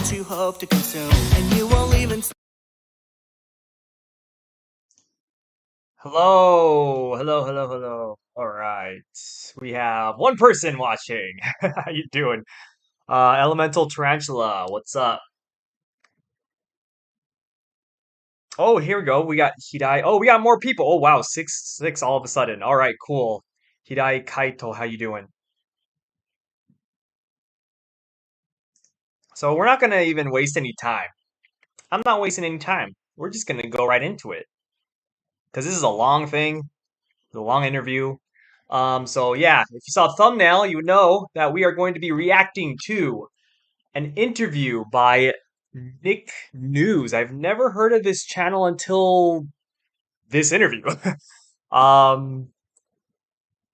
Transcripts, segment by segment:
what you hope to consume, and you won't even. Hello. All right, we have one person watching. How you doing? Elemental Tarantula, what's up? Oh, here we go. We got Hidai. Oh, we got more people. Oh, wow, six all of a sudden. All right, cool. Hidai Kaito, how you doing? So we're not gonna even waste any time. I'm not wasting any time. We're just gonna go right into it because this is a long thing, a long interview. So yeah, if you saw the thumbnail, you know that we are going to be reacting to an interview by Nick News. I've never heard of this channel until this interview. um,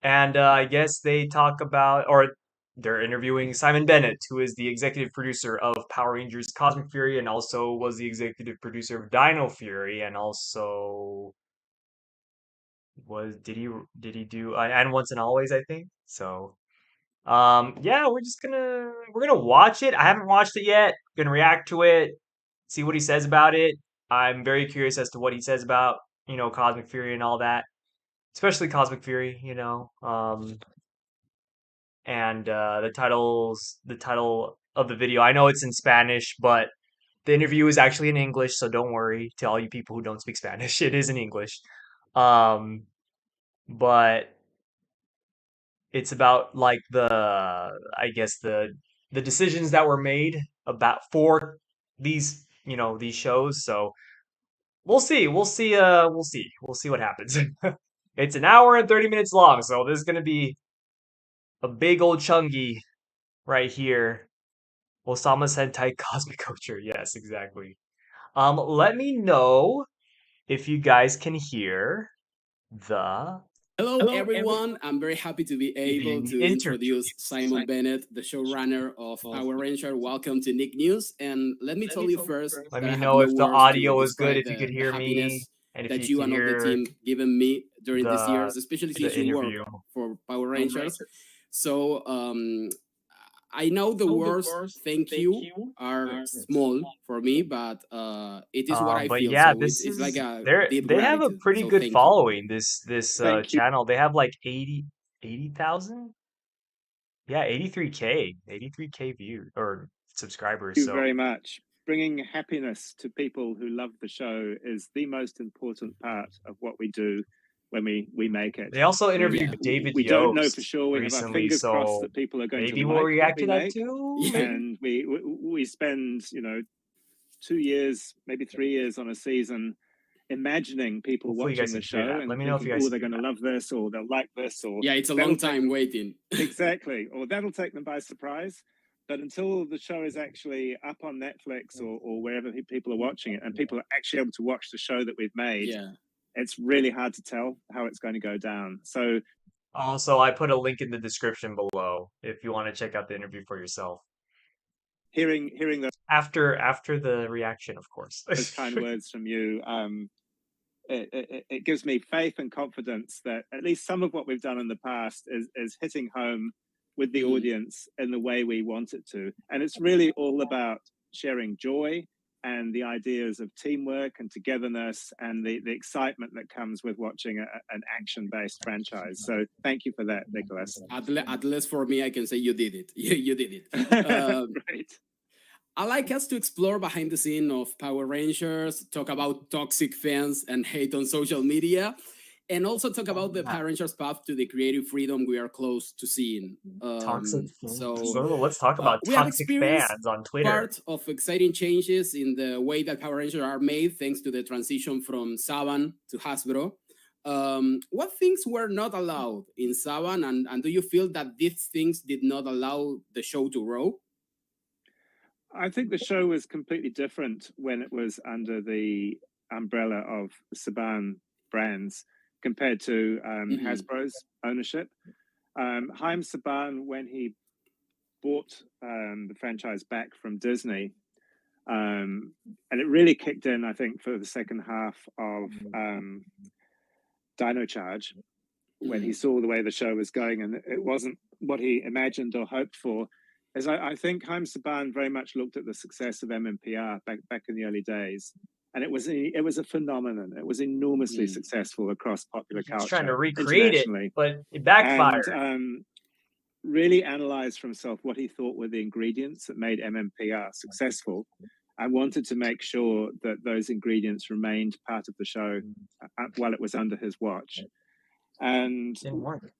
and I guess they talk about, or they're interviewing Simon Bennett, who is the executive producer of Power Rangers Cosmic Fury and also was the executive producer of Dino Fury and also was did he do and Once and Always, I think. So yeah, we're gonna watch it. I haven't watched it yet. Gonna react to it, see what he says about it. I'm very curious as to what he says about, Cosmic Fury and all that, especially Cosmic Fury, and the title of the video. I know it's in Spanish, but the interview is actually in English, so don't worry to all you people who don't speak Spanish. It is in English. Um, but it's about like I guess the decisions that were made about for these shows. So we'll see what happens. It's an hour and 30 minutes long, so this is gonna be a big old chungy right here. Osama Sentai Cosmic Culture. Yes, exactly. Let me know if you guys can hear the Hello, everyone. I'm very happy to be able to introduce Simon Bennett, the showrunner of Power Ranger. Welcome to Nick News. And let me tell you first Let that me I have know no if the words audio to is good, describe if you could the hear me, happiness and if that you you can and all the hear team given me during these the years, especially since you work interview. for Power Rangers. So I know the words "thank you" are small for me, but it is what I But feel. yeah, So it's like a deep they have a gratitude. pretty So good thank you. following, this Thank you. channel. They have like 80,000. Yeah, 83K views or subscribers. Thank you So very much. Bringing happiness to people who love the show is the most important part of what we do when we make it. they also I mean, interviewed David we don't know for Yost sure. We have our recently, fingers crossed so that people are going maybe to we'll like what react we to that make. too. Yeah. And we spend 2 years, maybe 3 years on a season imagining people Hopefully you watching guys the can hear show that. and Let me know if thinking, you guys oh, they're can going hear to love this or they'll like this, or Yeah, it's a that'll long take time them waiting. exactly, or that'll take them by surprise. But until the show is actually up on Netflix or wherever people are watching it, and people are actually able to watch the show that we've made, Yeah. it's really hard to tell how it's going to go down. So Also, I put a link in the description below if you want to check out the interview for yourself. hearing After the reaction, of course. those kind words from you, it gives me faith and confidence that at least some of what we've done in the past is hitting home with the audience in the way we want it to. And it's really all about sharing joy and the ideas of teamwork and togetherness and the excitement that comes with watching an action-based franchise. So thank you for that, Nicholas. At least for me, I can say you did it. You did it. Right. I like us to explore behind the scene of Power Rangers, talk about toxic fans and hate on social media, and also talk about the Power Rangers path to the creative freedom we are close to seeing. Toxic fans. So Let's talk about we have toxic experienced fans on Twitter. part of exciting changes in the way that Power Rangers are made thanks to the transition from Saban to Hasbro. What things were not allowed in Saban, and do you feel that these things did not allow the show to grow? I think the show was completely different when it was under the umbrella of Saban brands compared to Hasbro's ownership. Haim Saban, when he bought the franchise back from Disney, and it really kicked in, I think, for the second half of Dino Charge, when he saw the way the show was going and it wasn't what he imagined or hoped for. is I think Haim Saban very much looked at the success of MMPR back in the early days, and it was a phenomenon. It was enormously successful across popular He's culture, trying to recreate it, internationally, but it backfired. and really analyzed for himself what he thought were the ingredients that made MMPR successful. I wanted to make sure that those ingredients remained part of the show while it was under his watch. And Didn't work.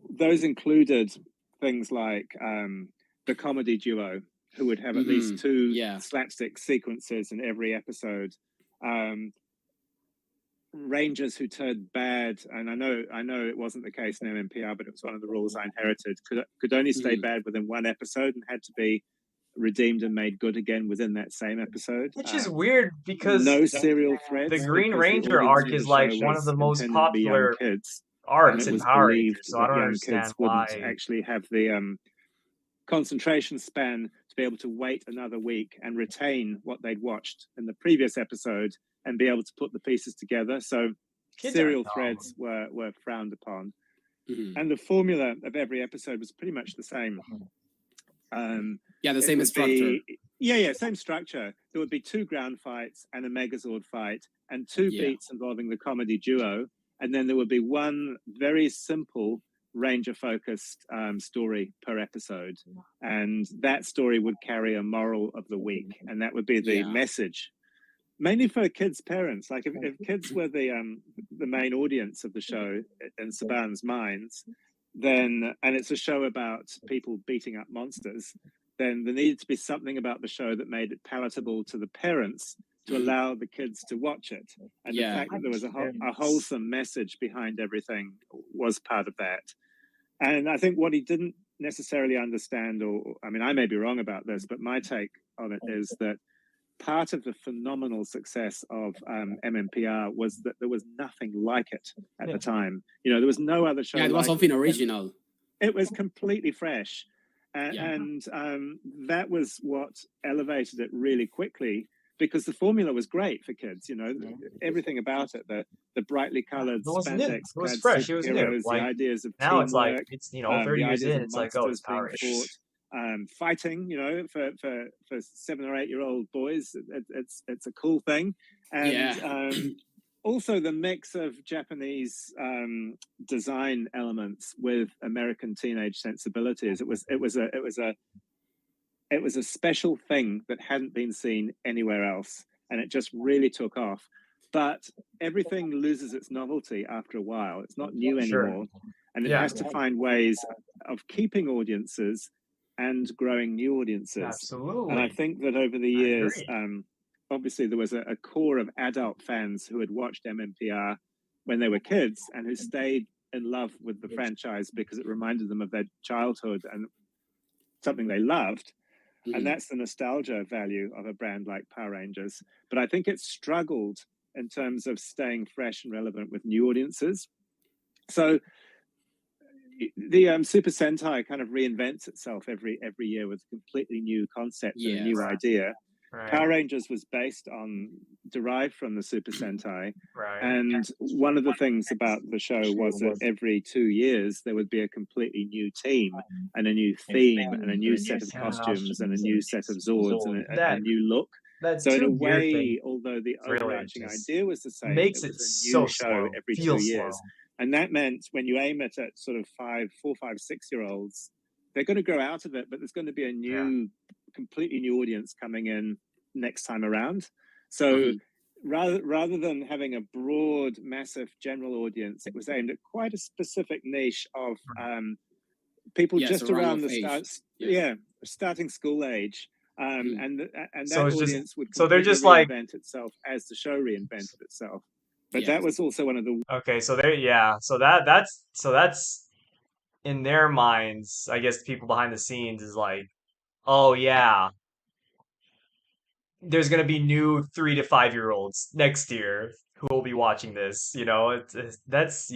those included things like the comedy duo, who would have at least two slapstick sequences in every episode. Rangers who turned bad, and I know it wasn't the case in MMPR, but it was one of the rules I inherited, could only stay bad within one episode and had to be redeemed and made good again within that same episode. Which is weird because no serial threads. the Green Ranger arc is like one of the most popular kids, arcs in Power Rangers, believed so I don't young understand kids why. wouldn't actually have the concentration span to be able to wait another week and retain what they'd watched in the previous episode and be able to put the pieces together. So Kids serial are dumb. threads were frowned upon. And the formula of every episode was pretty much the same. The same structure. Same structure. There would be 2 ground fights and a Megazord fight and 2 beats involving the comedy duo. And then there would be one very simple Ranger-focused story per episode. And that story would carry a moral of the week. And that would be the message, mainly for kids' parents. Like if kids were the main audience of the show in Saban's minds, then, and it's a show about people beating up monsters, then there needed to be something about the show that made it palatable to the parents to allow the kids to watch it. And the fact that there was a wholesome message behind everything was part of that. And I think what he didn't necessarily understand, or I mean, I may be wrong about this, but my take on it is that part of the phenomenal success of MMPR was that there was nothing like it at the time. You know, there was no other show. Yeah, it was something original. It was completely fresh. And that was what elevated it really quickly, because the formula was great for kids. You know, everything about it, the brightly colored spandex, it was fresh. It was new. Like, the ideas of now teamwork, it's like, it's 30 years in, it's like, oh, it's Power Rangers. Fighting, you know, for 7 or 8 year old boys, it's a cool thing. And also the mix of Japanese design elements with American teenage sensibilities. It was a special thing that hadn't been seen anywhere else, and it just really took off. But everything loses its novelty after a while. It's not new anymore, and it has to find ways of keeping audiences and growing new audiences. Absolutely. And I think that over the years, obviously there was a core of adult fans who had watched MMPR when they were kids and who stayed in love with the franchise because it reminded them of their childhood and something they loved. And that's the nostalgia value of a brand like Power Rangers. But I think it struggled in terms of staying fresh and relevant with new audiences. So the Super Sentai kind of reinvents itself every year with a completely new concept and a new idea. Power Rangers was derived from the Super Sentai. And one of the things about the show was that every 2 years there would be a completely new team and a new theme and a new set of costumes and a new set of Zords and a new look. So in a way, although the overarching idea was the same, makes it it was a so new show every 2 years. And that meant when you aim it at sort of 4, 5, 6-year-olds, they're going to grow out of it, but there's going to be a new, completely new audience coming in next time around. So rather than having a broad, massive general audience, it was aimed at quite a specific niche of people just around the starting school age. And that audience would reinvent itself as the show reinvented itself. But that was also one of the so that's in their minds, I guess people behind the scenes is like, oh yeah, there's gonna be new 3 to 5-year-olds next year who will be watching this. You know, that's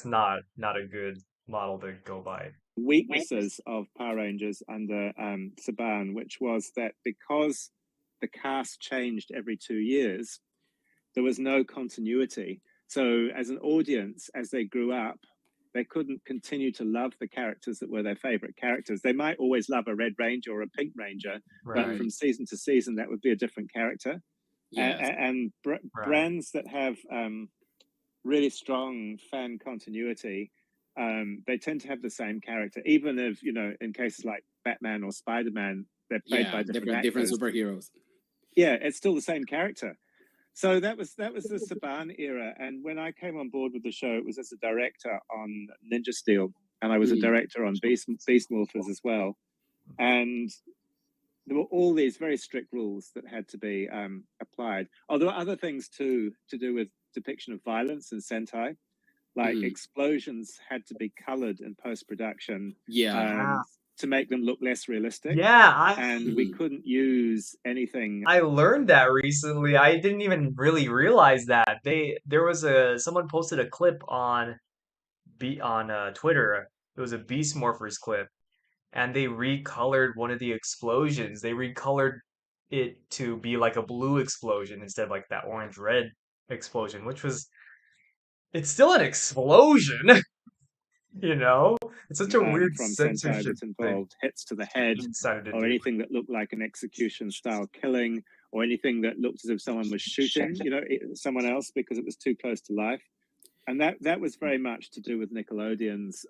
not a good model to go by. Weaknesses of Power Rangers under Saban, which was that because the cast changed every 2 years, there was no continuity. So as an audience, as they grew up, they couldn't continue to love the characters that were their favorite characters. They might always love a Red Ranger or a Pink Ranger, but from season to season, that would be a different character. Yes. And brands that have really strong fan continuity, they tend to have the same character, even if, you know, in cases like Batman or Spider-Man, they're played by different superheroes. Yeah, it's still the same character. So that was the Saban era, and when I came on board with the show, it was as a director on Ninja Steel, and I was a director on Beast Morphers as well. And there were all these very strict rules that had to be applied. Oh, there were other things too to do with depiction of violence in Sentai, like explosions had to be colored in post-production. To make them look less realistic. And we couldn't use anything. I learned that recently. I didn't even really realize that. There was someone posted a clip on Twitter. It was a Beast Morphers clip, and they recolored one of the explosions. They recolored it to be like a blue explosion instead of like that orange red explosion, which was, it's still an explosion. You know, it's such a weird from censorship Sentai that involved hits to the head, or anything that looked like an execution style killing, or anything that looked as if someone was shooting, you know, someone else because it was too close to life. And that was very much to do with Nickelodeon's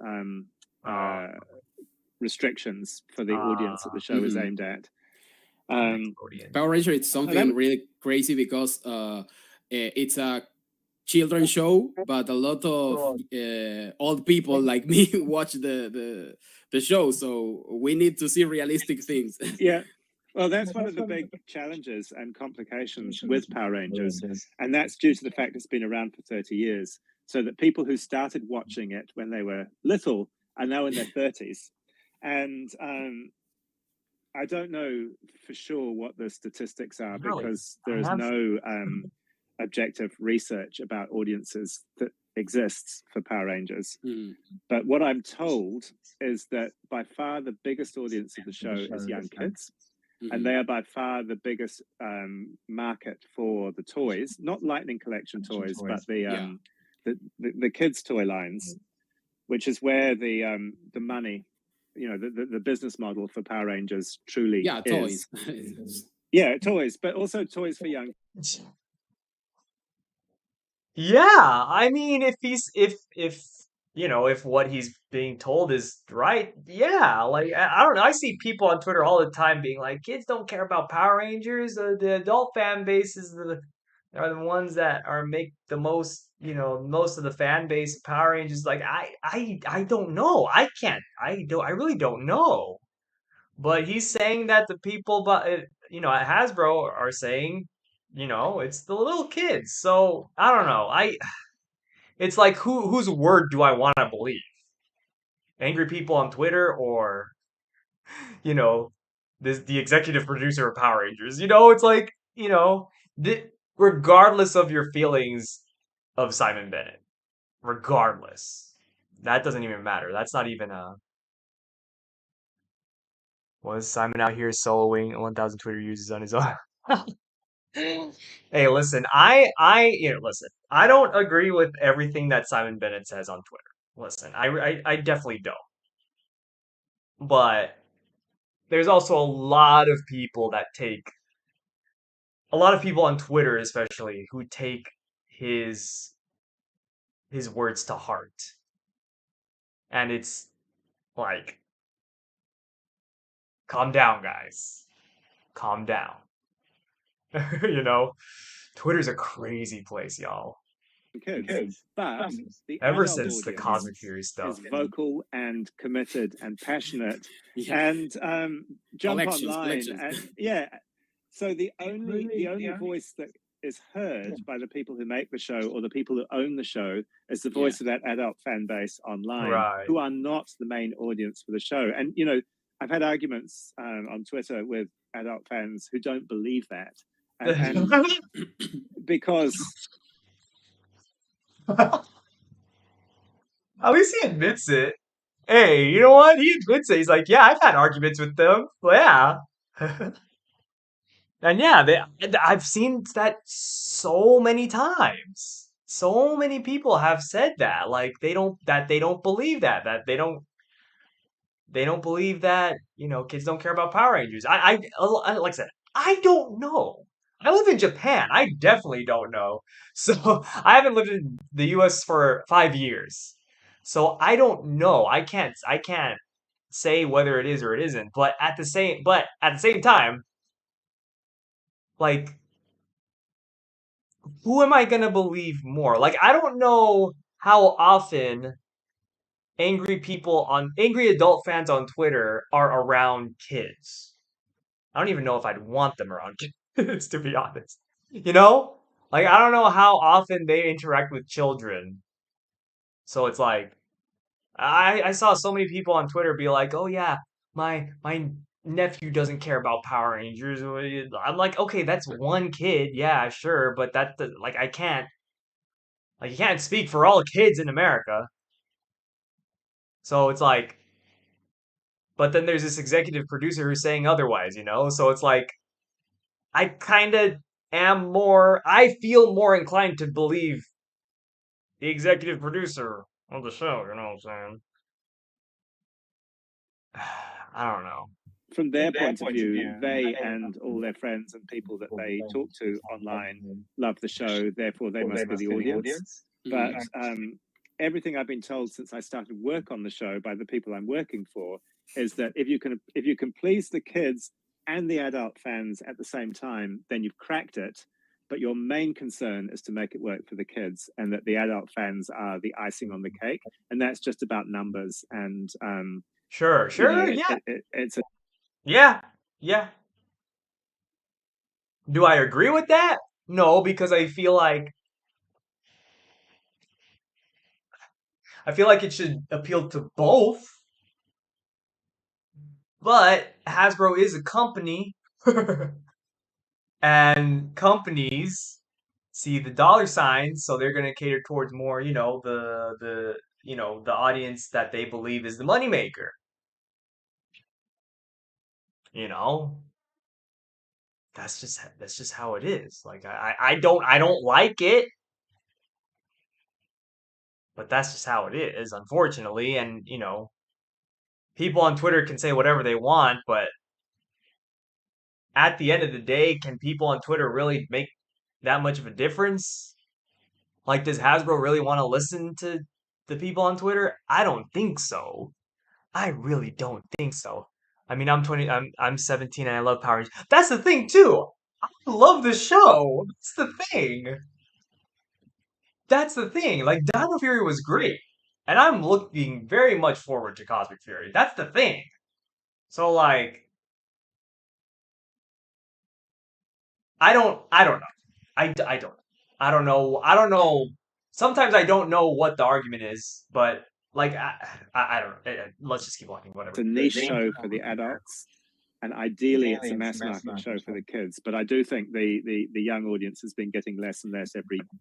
restrictions for the audience that the show was aimed at. Power Ranger, it's something really crazy because it's a children's show, but a lot of old people like me watch the show, so we need to see realistic things. Yeah, well, that's one of the big challenges and complications with Power Rangers, and that's due to the fact it's been around for 30 years, so that people who started watching it when they were little are now in their 30s. And I don't know for sure what the statistics are, because there is no objective research about audiences that exists for Power Rangers. But what I'm told is that by far the biggest audience of the show is young kids, and they are by far the biggest market for the toys, not Lightning Collection toys, but the kids' toy lines, which is where the money, you know, the business model for Power Rangers truly is. Toys. Yeah, toys, but also toys for young. Yeah, I mean, if you know, if what he's being told is right, yeah, like I don't know. I see people on Twitter all the time being like, kids don't care about Power Rangers. The adult fan bases are the ones that make the most, you know, most of the fan base of Power Rangers. Like I don't know. I really don't know. But he's saying that the people, you know, at Hasbro are saying, you know, it's the little kids. So I don't know. It's like whose word do I want to believe? Angry people on Twitter, or, you know, the executive producer of Power Rangers? You know, it's like, you know, regardless of your feelings of Simon Bennett, regardless, that doesn't even matter. That's not even a. Was Simon out here soloing 1,000 Twitter users on his own? Hey, listen, listen, I don't agree with everything that Simon Bennett says on Twitter. Listen, I definitely don't. But there's also a lot of people on Twitter especially, who take his words to heart. And it's like, calm down, guys. Calm down. You know, Twitter's a crazy place, y'all. Kids, but the Ever adult since the audience Cosmic Fury stuff. is vocal and committed and passionate, and jump online. And, yeah, so the only voice that is heard by the people who make the show, or the people who own the show, is the voice of that adult fan base online, who are not the main audience for the show. And, you know, I've had arguments on Twitter with adult fans who don't believe that, and because at least he admits it. Hey, you know what? He admits it. He's like, yeah, I've had arguments with them. Well, yeah. And yeah, I've seen that so many times. so many people have said that, like they don't believe that they don't believe that, kids don't care about Power Rangers. Like I said, I don't know. I live in Japan. I definitely don't know. So I haven't lived in the US for 5 years. So I don't know. I can't say whether it is or it isn't. But at the same time, like, who am I gonna believe more? Like, I don't know how often angry adult fans on Twitter are around kids. I don't even know if I'd want them around kids, to be honest. You know? Like, I don't know how often they interact with children. So it's like, I saw so many people on Twitter be like, "Oh yeah, my nephew doesn't care about Power Rangers." I'm like, "Okay, that's one kid. Yeah, sure, but like you can't speak for all kids in America." So it's like, but then there's this executive producer who's saying otherwise. So it's like I kind of I feel more inclined to believe the executive producer of the show, you know what I'm saying? I don't know. From their point of view, they and all their friends and people that they talk to online love the show, therefore they must be the audience. But everything I've been told since I started work on the show by the people I'm working for is that if you can please the kids and the adult fans at the same time, then you've cracked it. But your main concern is to make it work for the kids, and that the adult fans are the icing on the cake, and that's just about numbers. And Sure, yeah. it's a Yeah, yeah. Do I agree with that? No, because I feel like it should appeal to both, but Hasbro is a company and companies see the dollar signs, so they're going to cater towards more, the audience that they believe is the moneymaker. You know, that's just how it is. Like I don't like it, but that's just how it is, unfortunately. And people on Twitter can say whatever they want, but at the end of the day, can people on Twitter really make that much of a difference? Like, does Hasbro really want to listen to the people on Twitter? I don't think so. I really don't think so. I mean, I'm 17 and I love Power Rangers. That's the thing too. I love the show. That's the thing. Like, Dino Fury was great, and I'm looking very much forward to Cosmic Fury. That's the thing. So like, I don't know. I don't. I don't know. I don't know. Sometimes I don't know what the argument is, but like I don't know. Let's just keep walking. Whatever. a niche show for the adults, and ideally it's a mass market show for the kids. But I do think the young audience has been getting less and less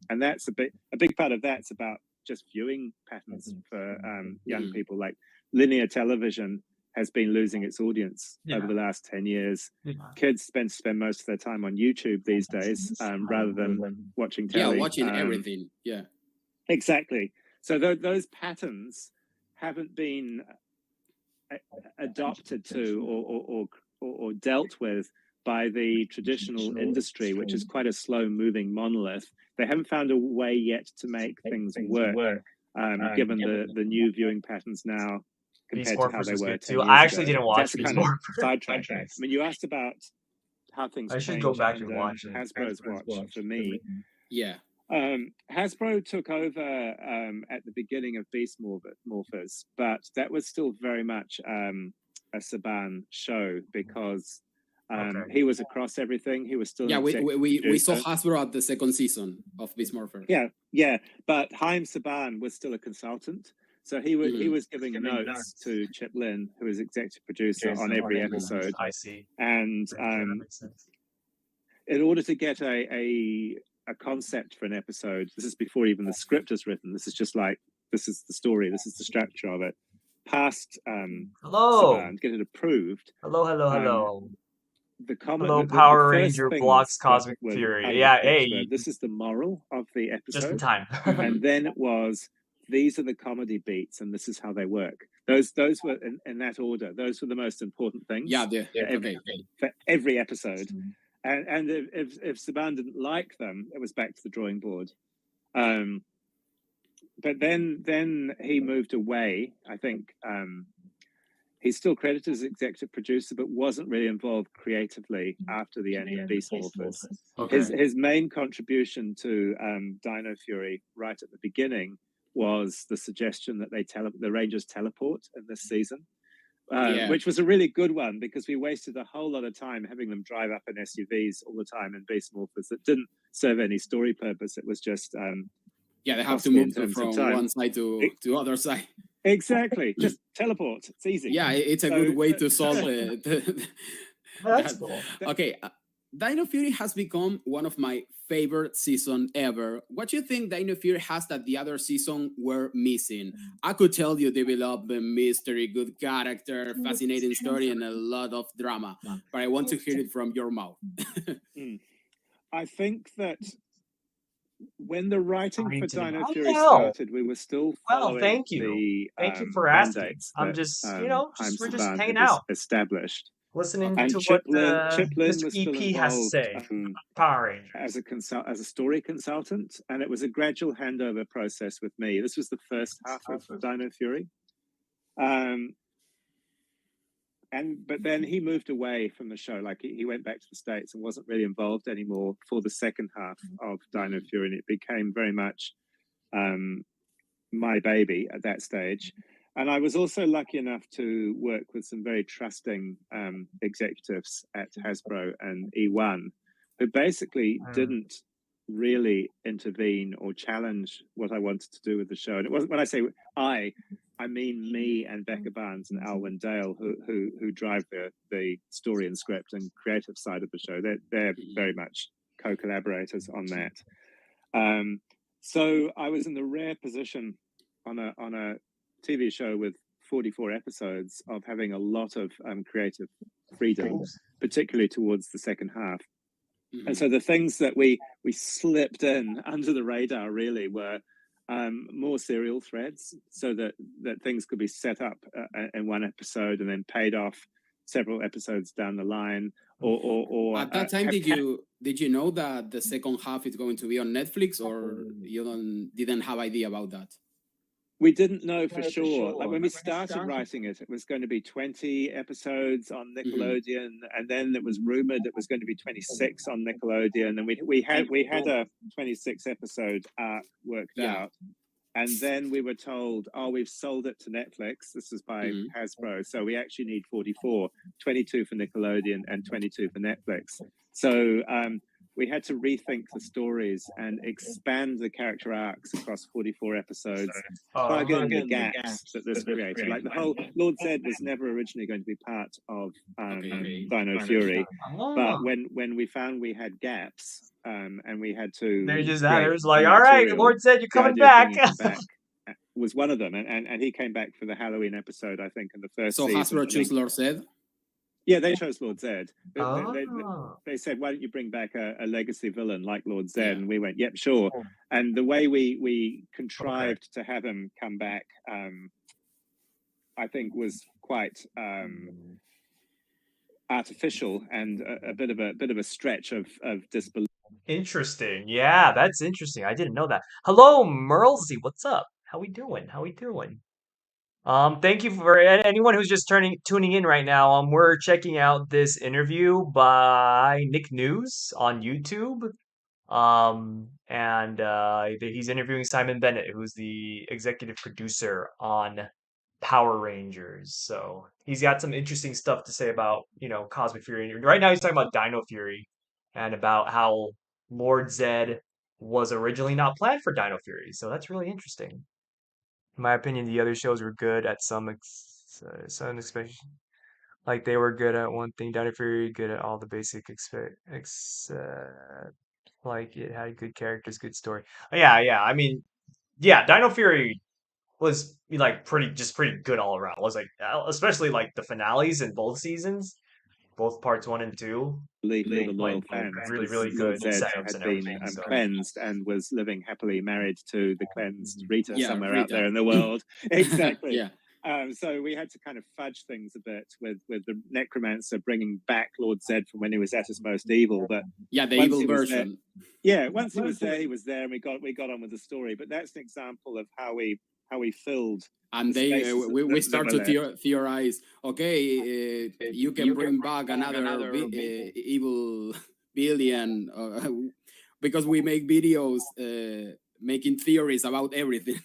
and that's a big part of that's about just viewing patterns for young people. Like linear television has been losing its audience over the last 10 years. Kids spend most of their time on YouTube these days, rather than watching telly. Yeah, watching everything. Yeah, exactly. So those patterns haven't been adopted to or dealt with by the traditional industry, which is quite a slow-moving monolith. They haven't found a way yet to make things work, given the new viewing patterns now compared to how they were 10 years ago. I actually didn't watch That's Beast kind of Morphers. sidetrack. I mean, you asked about how things I should change go back under and watch it. Hasbro's watch for me. yeah. Hasbro took over at the beginning of Beast Morphers, but that was still very much a Saban show because he was across everything. He was still we saw Hasbro at the second season of Beast Morpher. Yeah, but Haim Saban was still a consultant, so he was giving notes to Chip Lynn, who is executive producer on every episode. I see. And That makes sense. in order to get a concept for an episode, this is before even the script is written. This is just like, this is the story, this is the structure of it. Past Hello. Saban, get it approved. Hello. the comment, Hello, the Power first Ranger blocks things that Cosmic were Fury. out of Yeah, the pitch hey, were, this is the moral of the just in episode, time. and then it was, these are the comedy beats, and this is how they work. Those were in that order. Those were the most important things. Yeah, for every episode. And if Saban didn't like them, it was back to the drawing board. But then he moved away. I think he's still credited as executive producer, but wasn't really involved creatively after the end of Beast Morphers. Okay. His main contribution to Dino Fury right at the beginning was the suggestion that the Rangers teleport in this season, which was a really good one, because we wasted a whole lot of time having them drive up in SUVs all the time in Beast Morphers that didn't serve any story purpose. It was just they have to move from one side to other side. Exactly, just teleport. It's easy. Yeah, it's a good way to solve it. That's cool. Okay, Dino Fury has become one of my favorite season ever. What do you think Dino Fury has that the other season were missing? I could tell you development, mystery, good character, fascinating story, and a lot of drama, but I want to hear it from your mouth. I think that when the writing for Dino Fury know. started, we were still following thank you. Thank you for asking. mandates I'm that, just, we're just Saban hanging had out, established. listening And to Chip what Lynn Mr. was still EP has to involved say. Power Rangers. as a story consultant, and it was a gradual handover process with me. This was the first half of Dino Fury. But then he moved away from the show. Like he went back to the States and wasn't really involved anymore for the second half of Dino Fury, and it became very much my baby at that stage. And I was also lucky enough to work with some very trusting executives at Hasbro and E1, who basically didn't really intervene or challenge what I wanted to do with the show. And it wasn't, when I say I mean me and Becca Barnes and Alwyn Dale, who drive the story and script and creative side of the show. They're very much co-collaborators on that. So I was in the rare position on a TV show with 44 episodes of having a lot of creative freedom, particularly towards the second half. And so the things that we slipped in under the radar really were more serial threads, so that things could be set up in one episode and then paid off several episodes down the line. Or at that time, did you know that the second half is going to be on Netflix, or you didn't have idea about that? We didn't know for sure. Like when we started writing it, it was going to be 20 episodes on Nickelodeon, and then it was rumored it was going to be 26 on Nickelodeon, and we had a 26 episode arc worked out, and then we were told, oh, we've sold it to Netflix. This is by Hasbro, so we actually need 44, 22 for Nickelodeon and 22 for Netflix. So we had to rethink the stories and expand the character arcs across 44 episodes, plug in the gaps that this created. Like the whole Lord Zed was never originally going to be part of Dino Fury, but when we found we had gaps and we had to, there's like, all right, Lord Zed, you're coming back. Was one of them, and he came back for the Halloween episode, I think, in the first season. So Hasbro chose Lord Zed? Yeah, they chose Lord Zed. They said, why don't you bring back a legacy villain like Lord Zed? And we went, yep, sure. And the way we contrived to have him come back, I think was quite artificial and a bit of a stretch of disbelief. Interesting. Yeah, that's interesting. I didn't know that. Hello, Merlsy. What's up? How we doing? Thank you for anyone who's just tuning in right now. We're checking out this interview by Nick News on YouTube. And he's interviewing Simon Bennett, who's the executive producer on Power Rangers. So he's got some interesting stuff to say about, Cosmic Fury. Right now he's talking about Dino Fury and about how Lord Zed was originally not planned for Dino Fury. So that's really interesting. In my opinion, the other shows were good at some especially, like they were good at one thing. Dino Fury good at all the basic like it had good characters, good story. Yeah. I mean, yeah, Dino Fury was like pretty good all around. Was like especially like the finales in both seasons. both parts 1 and 2. Belief for the loyal Like fans, really, because really Lord good Zed setups had and been everything. So cleansed and was living happily married to the cleansed Rita Yeah, somewhere out Rita. there in the world. Exactly. Yeah. So we had to kind of fudge things a bit with the necromancer bringing back Lord Zed from when he was at his most evil. But Yeah, the once evil he was there, version. yeah, once he was there, and we got on with the story. But that's an example of how we filled. And The they spaces we that start were to left. theorize. Okay, you can bring back another evil billion, because we make videos making theories about everything.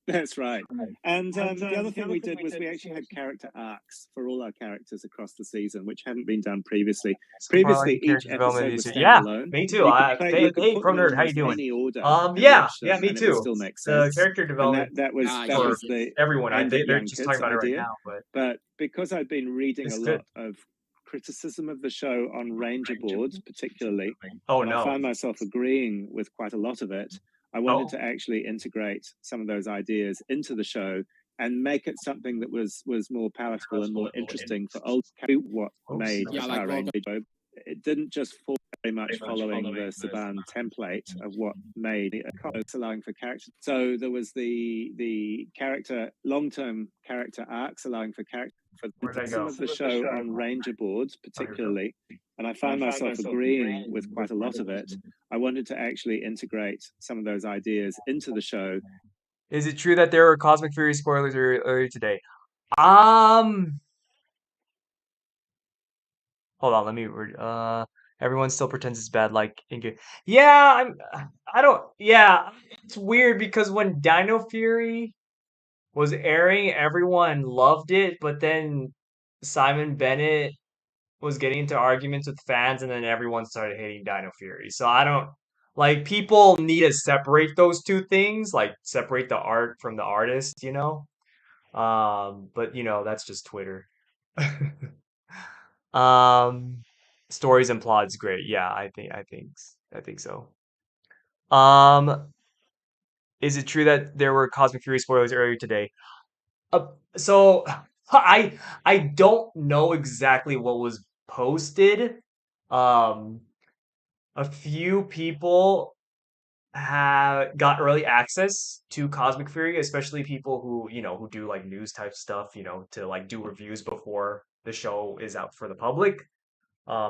That's right. And the other thing we did was we actually had character arcs for all our characters across the season, which hadn't been done previously. Previously, each episode was yeah, standalone. me too. You could play, you could Hey, put Pro them in Nerd, how you almost doing? any order and Yeah, watch them, me and it would too. still make The sense. character And development that was for the everyone. aimed at They're young just talking kids about it right idea. now, But because I've been reading it's a good. lot of criticism of the show on Ranger boards, particularly, Oh and I no. found myself agreeing with quite a lot of it. I wanted to actually integrate some of those ideas into the show and make it something that was more palatable and more interesting for old what made Yeah, a like Power Ranger show. It didn't just fall very much following the Saban template of what made a comics allowing for character. So there was the character long-term character arcs allowing for character for some of the show on Ranger boards, particularly. And I found myself agreeing with quite a lot of it. I wanted to actually integrate some of those ideas into the show. Is it true that there were Cosmic Fury spoilers earlier today? Hold on, let me everyone still pretends it's bad like yeah, I don't yeah, it's weird because when Dino Fury was airing, everyone loved it, but then Simon Bennett was getting into arguments with fans and then everyone started hating Dino Fury. So I don't like people need to separate those two things, like separate the art from the artist, you know? But that's just Twitter. Um, stories and plots great. Yeah, I think so. Um, is it true that there were Cosmic Fury spoilers earlier today? So I don't know exactly what was posted. Um, a few people have got early access to Cosmic Fury, especially people who do like news type stuff, to like do reviews before the show is out for the public.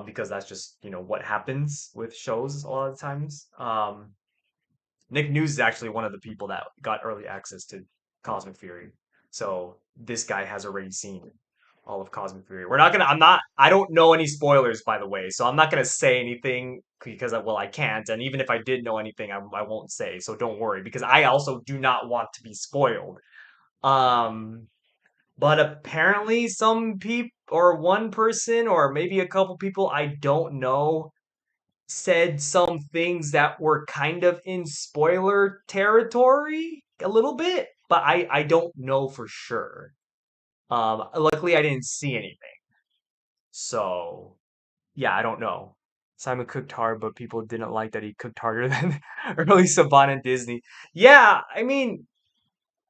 Because that's just what happens with shows a lot of times. Nick News is actually one of the people that got early access to Cosmic Fury, so this guy has already seen all of Cosmic Fury. I don't know any spoilers, by the way, so I'm not gonna say anything because I can't, and even if I did know anything, I won't say. So don't worry, because I also do not want to be spoiled. Um, but apparently some people or one person or maybe a couple people I don't know said some things that were kind of in spoiler territory a little bit, but I don't know for sure. Luckily I didn't see anything. So, yeah, I don't know. Simon cooked hard, but people didn't like that he cooked harder than early Saban and Disney. Yeah, I mean,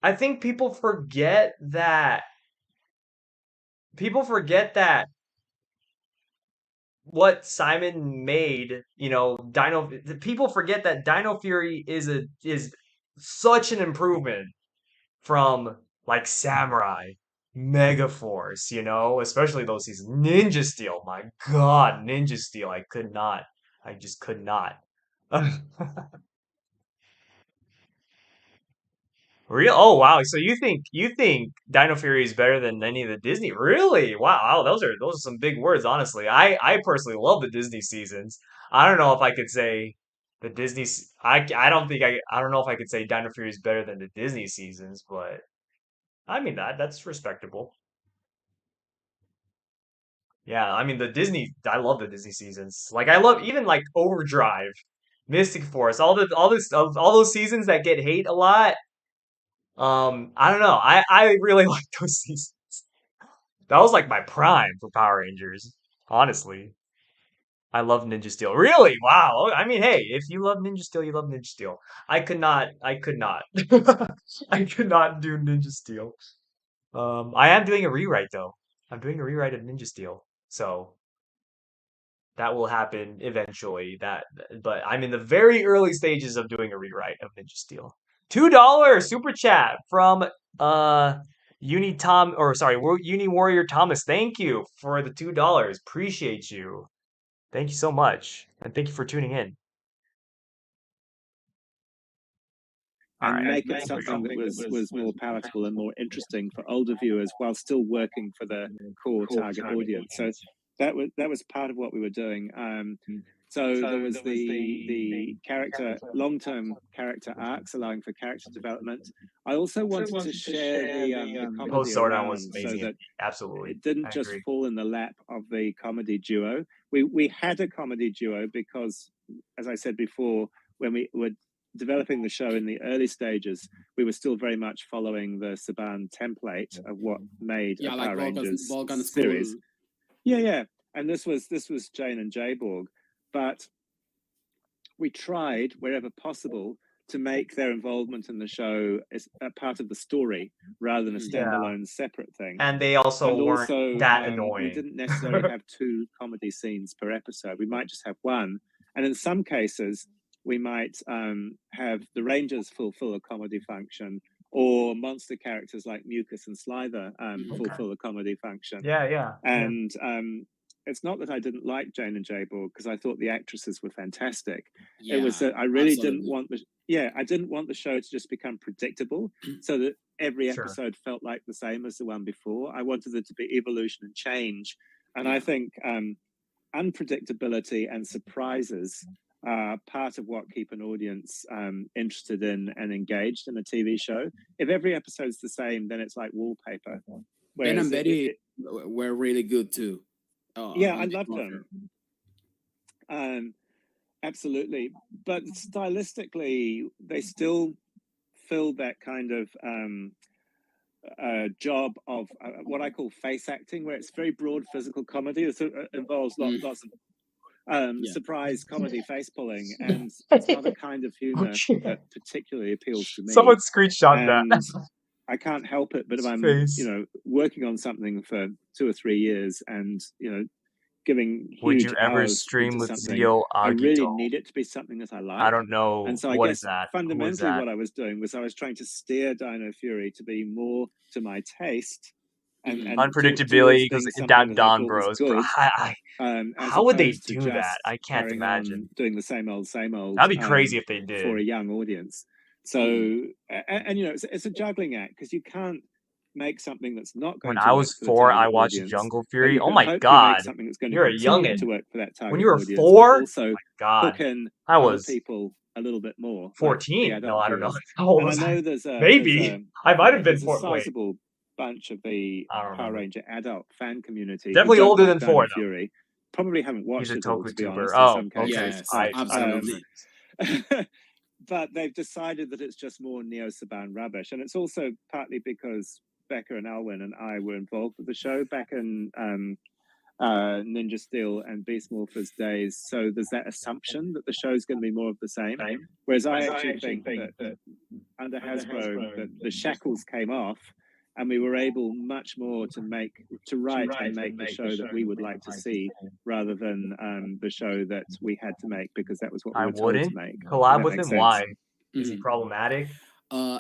I think people forget that what Simon made, Dino people forget that Dino Fury is such an improvement from like Samurai, Megaforce, especially those seasons. Ninja Steel, my God, Ninja Steel, I just could not. Real? Oh wow! So you think Dino Fury is better than any of the Disney? Really? Wow! Those are some big words. Honestly, I personally love the Disney seasons. I don't know if I could say the Disney. I don't think I don't know if I could say Dino Fury is better than the Disney seasons, but I mean that's respectable. Yeah, I mean the Disney. I love the Disney seasons. Like I love even like Overdrive, Mystic Force, all those seasons that get hate a lot. I don't know. I really like those seasons. That was like my prime for Power Rangers. Honestly, I love Ninja Steel. Really? Wow. I mean, hey, if you love Ninja Steel, you love Ninja Steel. I could not. I could not. I could not do Ninja Steel. I am doing a rewrite though. I'm doing a rewrite of Ninja Steel. So that will happen eventually. But I'm in the very early stages of doing a rewrite of Ninja Steel. $2 super chat from Uni Warrior Thomas. Thank you for the $2. Appreciate you. Thank you so much, and thank you for tuning in. And Alright, make it something that was more palatable and more interesting for older viewers while still working for the core target audience. So that was part of what we were doing. So there was the character, long-term character arcs, allowing for character development. I also wanted to share the comedy Post Zordon around was amazing. so that Absolutely, it didn't I just agree. fall in the lap of the comedy duo. We had a comedy duo because, as I said before, when we were developing the show in the early stages, we were still very much following the Saban template of what made a Power Rangers series. School. Yeah. And this was Jane and Jayborg, but we tried wherever possible to make their involvement in the show as a part of the story rather than a standalone separate thing. And they also weren't that annoying. We didn't necessarily have 2 comedy scenes per episode. We might just have 1. And in some cases, we might have the Rangers fulfill a comedy function, or monster characters like Mucus and Slither fulfill a comedy function. Yeah. And it's not that I didn't like Jane and Jayborg, because I thought the actresses were fantastic. It was that I really didn't want I didn't want the show to just become predictable, so that every episode felt like the same as the one before. I wanted there to be evolution and change, and I think unpredictability and surprises are part of what keep an audience interested in and engaged in a TV show. If every episode's the same, then it's like wallpaper. Ben and Betty were really good too. I loved them. Absolutely. But stylistically, they still filled that kind of job of what I call face acting, where it's very broad physical comedy. It involves lots of surprise comedy face pulling, and it's not a kind of humor that particularly appeals to me. Someone screenshot that. I can't help it, but if I'm working on something for 2 or 3 years and giving huge would you ever hours stream with something, Zio I really Agito? need it to be something that I like. I don't know. And so I what guess is that? fundamentally what I was doing was I was trying to steer Dino Fury to be more to my taste. And unpredictability because Don Bros. Bro, how would they do that? I can't imagine doing the same old. That'd be crazy if they did for a young audience. So and it's a juggling act, because you can't make something that's not going when to I was work 4, I watched audience, Jungle Fury. Oh my god, something that's going you're a to youngin. to work for that target when you were audience, 4, also oh my god, hook in I was people a little bit more. 14. Like no, I don't know. How old was I? There's Maybe I might have been 4. A sizable bunch of the Power Ranger adult fan community. Definitely older than 4. Fury. Probably haven't watched it all, to be honest. Yes, absolutely. But they've decided that it's just more Neo-Saban rubbish. And it's also partly because Becca and Alwyn and I were involved with the show back in Ninja Steel and Beast Morphers days. So there's that assumption that the show's going to be more of the same. Whereas I actually think that under Hasbro, the shackles came off, and we were able much more to write and make the show that we would like to see, rather than the show that we had to make because that was what we were told to make. Collab with him? Why? Is he problematic?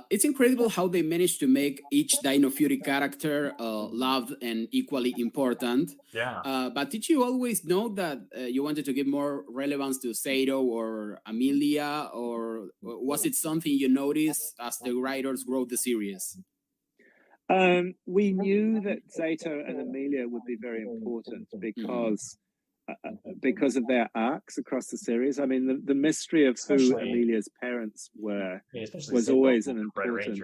It's incredible how they managed to make each Dino Fury character loved and equally important. Yeah. But did you always know that you wanted to give more relevance to Zero or Amelia, or was it something you noticed as the writers wrote the series? We knew that Zato and Amelia would be very important because of their arcs across the series. I mean, the mystery of who Amelia's parents were was always an important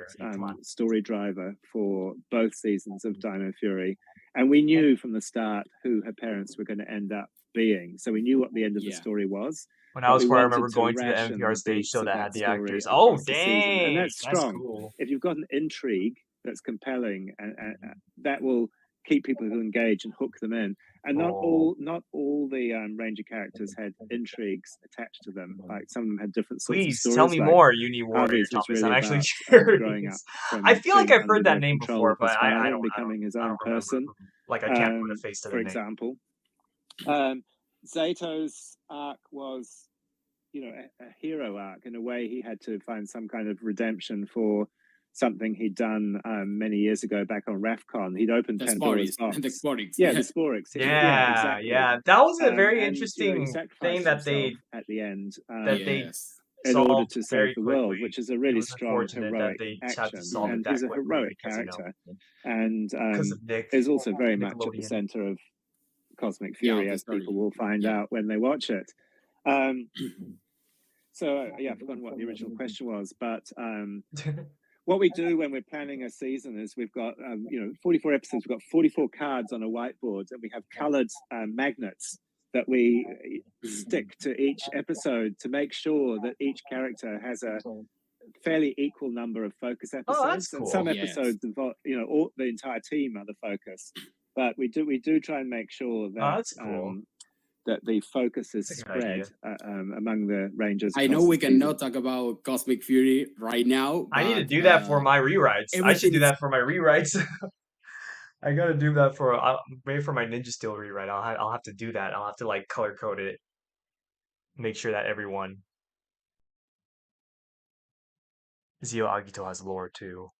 story driver for both seasons of Dino Fury. And we knew from the start who her parents were going to end up being. So we knew what the end of the story was. When I was 4, I remember going to the NPR stage show that had the actors. Oh, dang! And that's strong. Cool. If you've got an intrigue that's compelling, and that will keep people who engage and hook them in. And not all the Ranger characters had intrigues attached to them. Like some of them had different sorts of stories. Please tell me more, Uni Warrior Thomas. Really I'm actually curious. I feel like I've heard that name before, but I don't becoming his own person. Like I can't put a face to the name. For example. Zato's arc was, a hero arc. In a way, he had to find some kind of redemption for something he'd done many years ago back on RAFCON. He'd opened The Pandora's Sporix. box. The Sporix. Yeah, the Sporix. Yeah, exactly. yeah. That was a very And, he interesting thing sacrificed that they himself at the end. Yes. In order solved to save very the world, quickly. which is a It really was strong, unfortunate that heroic they had to action. solve it And that he's a quickly heroic because, character. And because of Nick. is also very much at the Nickelodeon. center of Cosmic Yeah, Fury, the as story. people will find Yeah. out when they watch it. So, I've forgotten what the original question was, but what we do when we're planning a season is we've got 44 episodes, we've got 44 cards on a whiteboard, and we have colored magnets that we stick to each episode to make sure that each character has a fairly equal number of focus episodes. Oh, that's And cool. some Yes. episodes involve, all the entire team are the focus, but we do try and make sure that that's cool. that the focus is That's a good idea. spread among the Rangers. I know across we the season. cannot talk about Cosmic Fury right now. I need to but, do that for my rewrites. I should everything do is- that for my rewrites. I gotta do that for maybe for my Ninja Steel rewrite. I'll have to do that. I'll have to like color code it. Make sure that everyone Zio Agito has lore too.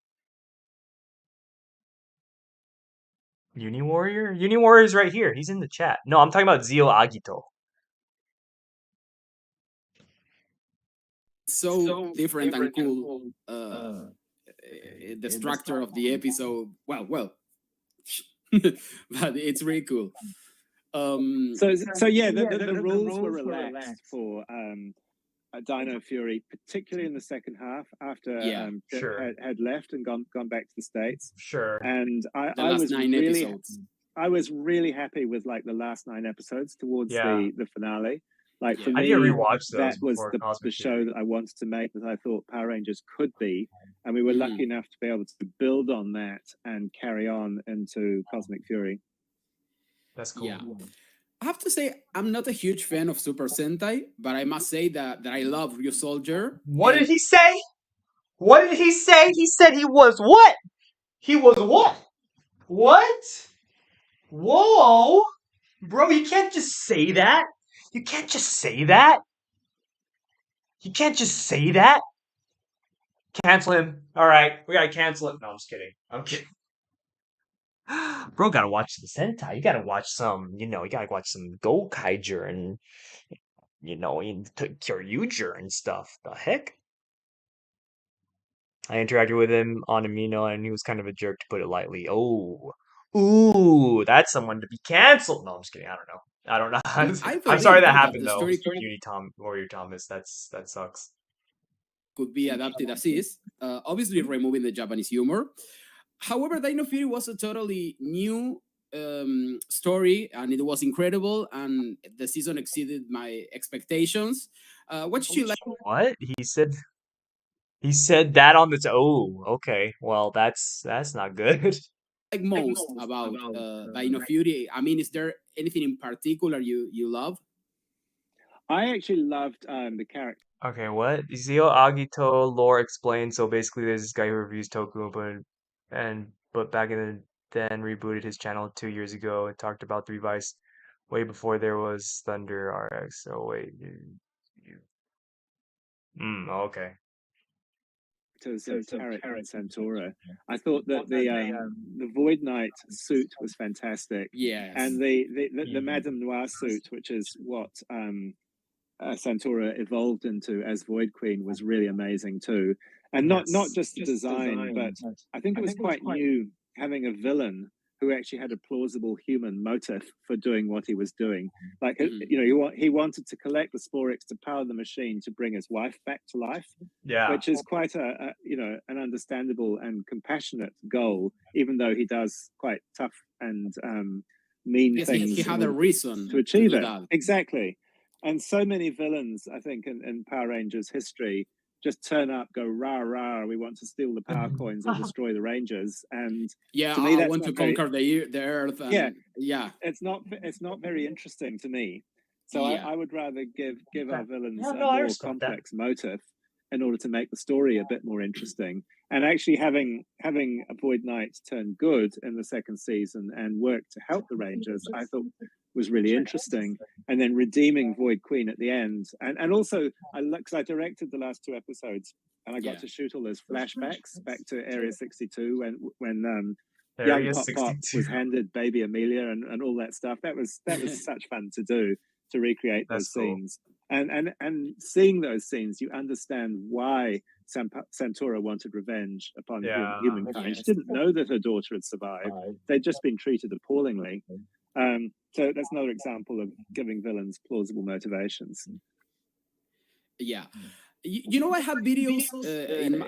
Uni Warrior? Uni Warrior's right here. He's in the chat. No, I'm talking about Zio Agito. so different and cool. The structure of the episode. Well, but it's really cool. So yeah, the rules were relaxed for Dino Fury, particularly in the second half after Pip Sure. had left and gone back to the States. Sure. And The I last was 9 really episodes. I was really happy with like the last 9 episodes towards Yeah. the finale. Like for Yeah. I me, need to rewatch those that was before the Cosmic show Fury. that I wanted to make, that I thought Power Rangers could be, and we were Mhm. lucky enough to be able to build on that and carry on into Cosmic Fury. That's cool. Yeah. I have to say, I'm not a huge fan of Super Sentai, but I must say that I love Ryu Soldier. What and- did he say? What did he say? He said he was what? He was what? What? Whoa! Bro, you can't just say that. You can't just say that. You can't just say that. Cancel him. All right, we gotta cancel it. No, I'm just kidding. I'm kidding. Bro, gotta watch the Sentai. You gotta watch some, you gotta watch some Gokaiger and, Kyoryuger and stuff. The heck? I interacted with him on Amino, and he was kind of a jerk, to put it lightly. Oh, ooh, that's someone to be canceled. No, I'm just kidding. I don't know. I I'm sorry believe that happened the though. story Warrior Thomas. That sucks. could be adapted as is, obviously removing the Japanese humor. However, Dino Fury was a totally new story, and it was incredible, and the season exceeded my expectations. What did you like? What he said that on the oh, okay. Well, that's not good. Most about Dino Fury? I mean, is there anything in particular you love? I actually loved the character. Okay, what? Zio Agito lore explained. So basically, there's this guy who reviews Toku, but back in the then rebooted his channel 2 years ago and talked about the revised way before there was Thunder RX. So wait, okay. Of Tarek and Centauro. I thought that the Void Knight suit was fantastic. Yes. And the Madame Noir suit, which is what Centauro evolved into as Void Queen, was really amazing too. And not just the design, but I think it was quite new having a villain who actually had a plausible human motive for doing what he was doing. Like, he wanted to collect the Sporix to power the machine to bring his wife back to life. Yeah. Which is quite an understandable and compassionate goal, even though he does quite tough and mean Yes, things. he had a reason to achieve do it. that. Exactly. And so many villains, I think, in Power Rangers history just turn up, go rah rah, we want to steal the power coins or destroy the Rangers. And Yeah, to me, I that's want to not very- conquer the earth. And, Yeah. it's not very interesting to me. So Yeah. I would rather give our villains Yeah, a no, I more respect that. complex motive in order to make the story a bit more interesting. And actually having a Void Knight turn good in the second season and work to help the Rangers, I thought was really interesting, and then redeeming Void Queen at the end, and also because I directed the last 2 episodes, and I got to shoot all those flashbacks back to Area 62 when young Area Pop Pop 62. was handed baby Amelia and all that stuff. That was such fun to do, to recreate That's those cool. scenes, and seeing those scenes, you understand why Santora wanted revenge upon Yeah. humankind. She didn't know that her daughter had survived. They'd just been treated appallingly. So that's another example of giving villains plausible motivations. Yeah. You know, I have videos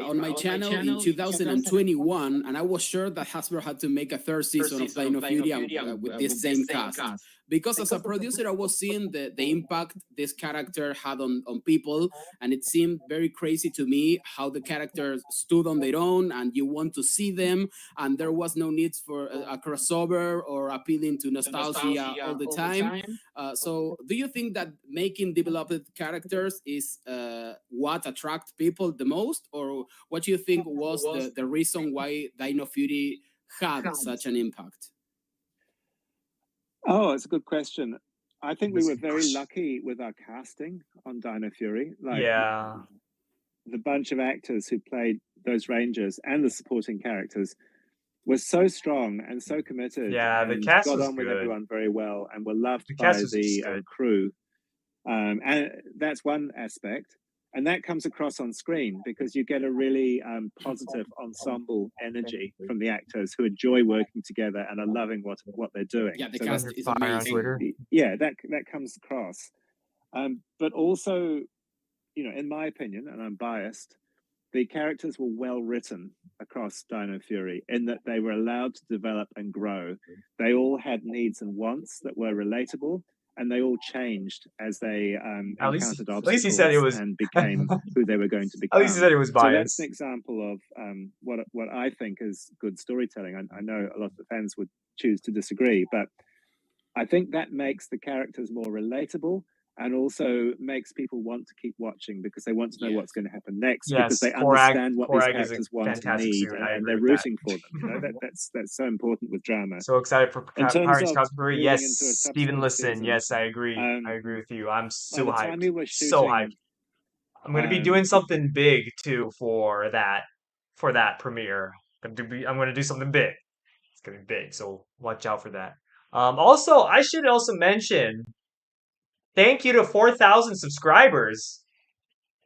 on my channel in 2021, and I was sure that Hasbro had to make a 3rd season of Dino Fury with this same cast. Because as a producer, I was seeing the impact this character had on people, and it seemed very crazy to me how the characters stood on their own, and you want to see them, and there was no need for a crossover or appealing to nostalgia all the time. So do you think that making developed characters is what attract people the most, or what do you think was the reason why Dino Fury had such an impact? Oh, it's a good question. I think we were very lucky with our casting on Dino Fury. Like, Yeah. the bunch of actors who played those Rangers and the supporting characters were so strong and so committed. Yeah, the and cast got was on with good. everyone very well and were loved The by cast was the good. crew. And that's one aspect. And that comes across on screen because you get a really positive ensemble energy from the actors who enjoy working together and are loving what they're doing. Yeah, the So cast is amazing. yeah, that comes across. But also, you know, in my opinion, and I'm biased, the characters were well written across Dino Fury in that they were allowed to develop and grow. They all had needs and wants that were relatable, and they all changed as they encountered obstacles and became who they were going to become. At least he said it was biased. So that's an example of what I think is good storytelling. I know a lot of the fans would choose to disagree, but I think that makes the characters more relatable and also makes people want to keep watching because they want to know what's going to happen next, because they understand what these characters want and need, and they're rooting for them. You know, that's so important with drama. So excited for Power Rangers Cosplay. Yes, Stephen, listen. Season, yes, I agree. I agree with you. I'm so hyped. Shooting, so hyped. I'm going to be doing something big too for that premiere. I'm going to do something big. It's going to be big, so watch out for that. Also, I should also mention, thank you to 4,000 subscribers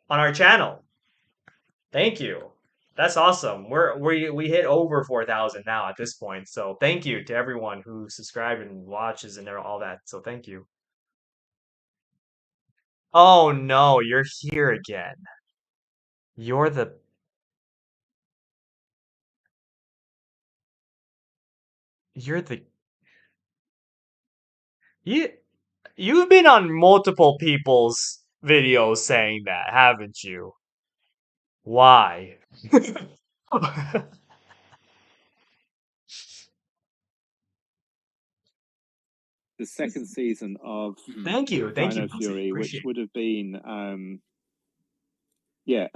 on our channel. Thank you. That's awesome. We hit over 4,000 now at this point. So thank you to everyone who subscribed and watches and all that. So thank you. Oh no, you're here again. You're the You've been on multiple people's videos saying that, haven't you? Why? The second season of Thank you. Dino Fury, which would have been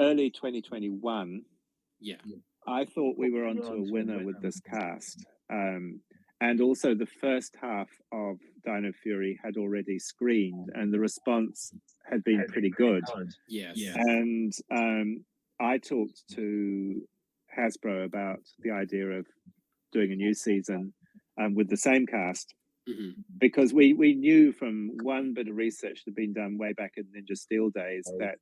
early 2021. Yeah. I thought we were onto a winner with this cast. And also the first half of Dino Fury had already screened and the response had been pretty good. Yes. And I talked to Hasbro about the idea of doing a new season with the same cast. Because we knew from one bit of research that had been done way back in Ninja Steel days that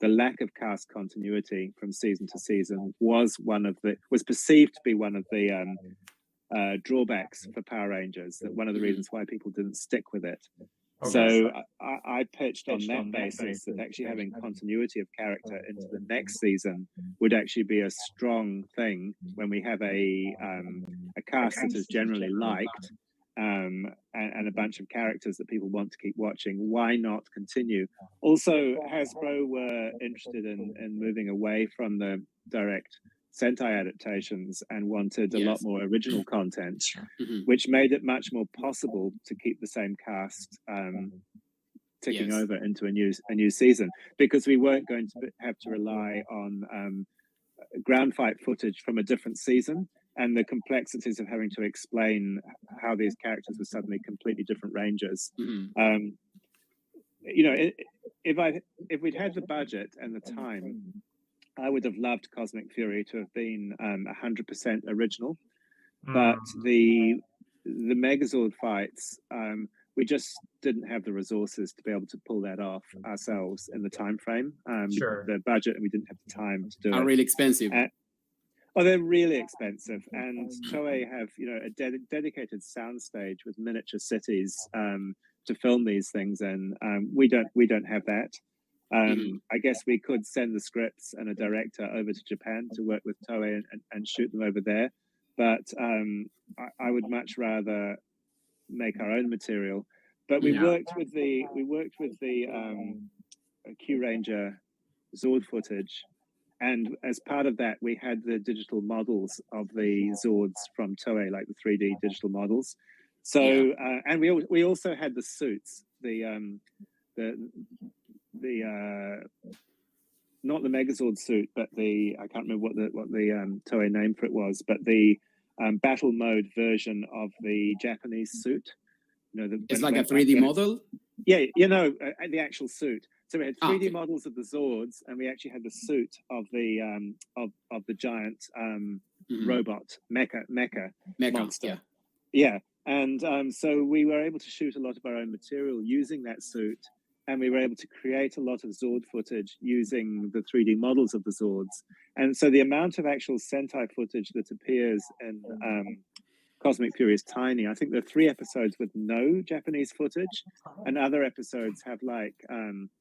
the lack of cast continuity from season to season was perceived to be one of the drawbacks for Power Rangers, that one of the reasons why people didn't stick with it. So I pitched on that basis that actually having continuity of character into the next season would actually be a strong thing when we have a cast that is generally liked and a bunch of characters that people want to keep watching. Why not continue? Also, Hasbro were interested in moving away from the direct Sentai adaptations and wanted a lot more original content, which made it much more possible to keep the same cast ticking over into a new season, because we weren't going to have to rely on ground fight footage from a different season and the complexities of having to explain how these characters were suddenly completely different ranges. Mhm. You know, if we'd had the budget and the time, I would have loved Cosmic Fury to have been 100% original, but the Megazord fights, we just didn't have the resources to be able to pull that off ourselves in the time frame. Sure. The budget, and we didn't have the time to do Are it. really expensive. Oh, they're really expensive, and Toei have, you know, a dedicated soundstage with miniature cities to film these things in. We don't have that. I guess we could send the scripts and a director over to Japan to work with Toei and shoot them over there, but I would much rather make our own material. But we worked with the Q Ranger Zord footage. And as part of that, we had the digital models of the Zords from Toei, like the 3D digital models. So, and we also had the suits, not the Megazord suit, but I can't remember what the Toei name for it was, but the battle mode version of the Japanese suit. You know, it's like a 3D model. Yeah, you know, the actual suit. So we had 3D models of the Zords, and we actually had the suit of the giant robot mecha monster. Yeah, and so we were able to shoot a lot of our own material using that suit, and we were able to create a lot of Zord footage using the 3D models of the Zords. And so the amount of actual Sentai footage that appears in Cosmic Fury is tiny. I think there are 3 episodes with no Japanese footage, and other episodes have like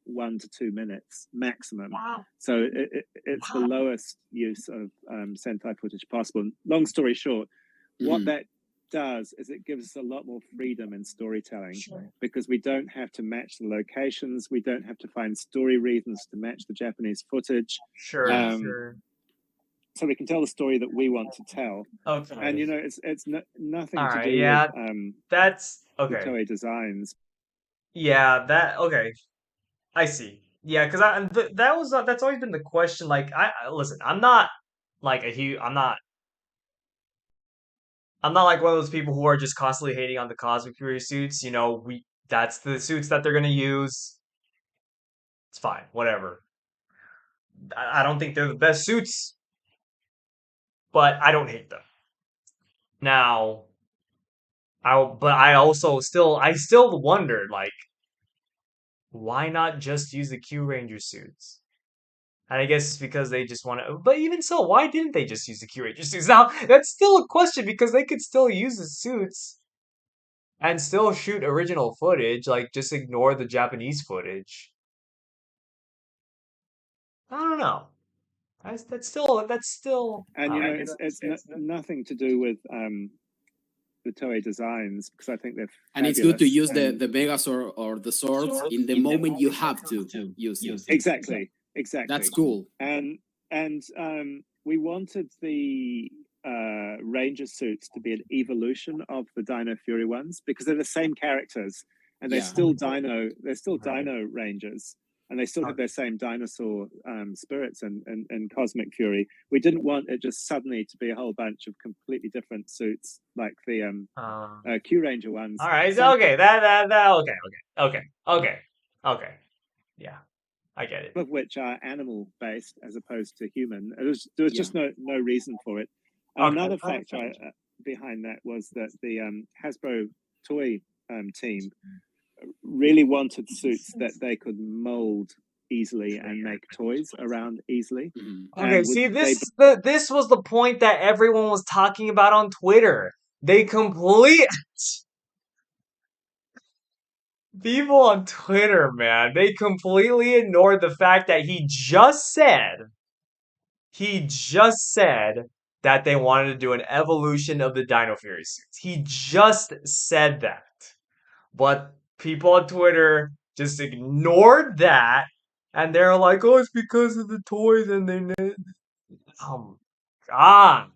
1 to 2 minutes maximum. So it's the lowest use of Sentai footage possible. Long story short, what that does is it gives us a lot more freedom in storytelling, because we don't have to match the locations, we don't have to find story reasons to match the Japanese footage. So we can tell the story that we want to tell. Okay. And you know, it's nothing All to right, do yeah, with that's okay. the Toei designs. Yeah, that okay. I see. Yeah, because that's always been the question. Like, listen, I'm not like I'm not like one of those people who are just constantly hating on the Cosmic Fury suits. You know, that's the suits that they're gonna use. It's fine, whatever. I don't think they're the best suits, but I don't hate them. Now, but I still wondered, like, why not just use the Q Ranger suits? And I guess it's because they just want to. But even so, why didn't they just use the Q Ranger suits? Now, that's still a question, because they could still use the suits and still shoot original footage. Like, just ignore the Japanese footage. I don't know. That's still. And you know, it's nothing to do with the Toei designs, because I think they're and it's good to use the Megazord or the swords in the moment you have to use it. Exactly. That's cool. And we wanted the Ranger suits to be an evolution of the Dino Fury ones, because they're the same characters, and they're still Dino Rangers, and they still have their same dinosaur spirits and Cosmic Fury. We didn't want it just suddenly to be a whole bunch of completely different suits like the Q Ranger ones. All right. Some Okay. Okay. Yeah, I get it. of which are animal based as opposed to human. There was just no reason for it. Another factor behind that was that the Hasbro toy team really wanted suits that they could mold easily and make toys around easily. Okay, see, this was the point that everyone was talking about on Twitter. People on Twitter, man, they completely ignored the fact that he just said that they wanted to do an evolution of the Dino Fury suits. He just said that. But people on Twitter just ignored that, and they're like, "Oh, it's because of the toys," and they, oh God,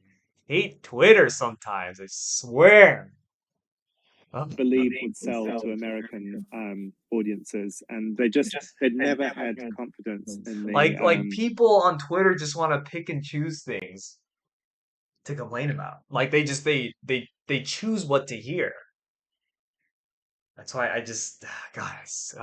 hate Twitter sometimes. I swear. believed would sell to American audiences, and they'd never had confidence in the like people on Twitter just want to pick and choose things. to complain about. Like they choose what to hear. That's why I just guys.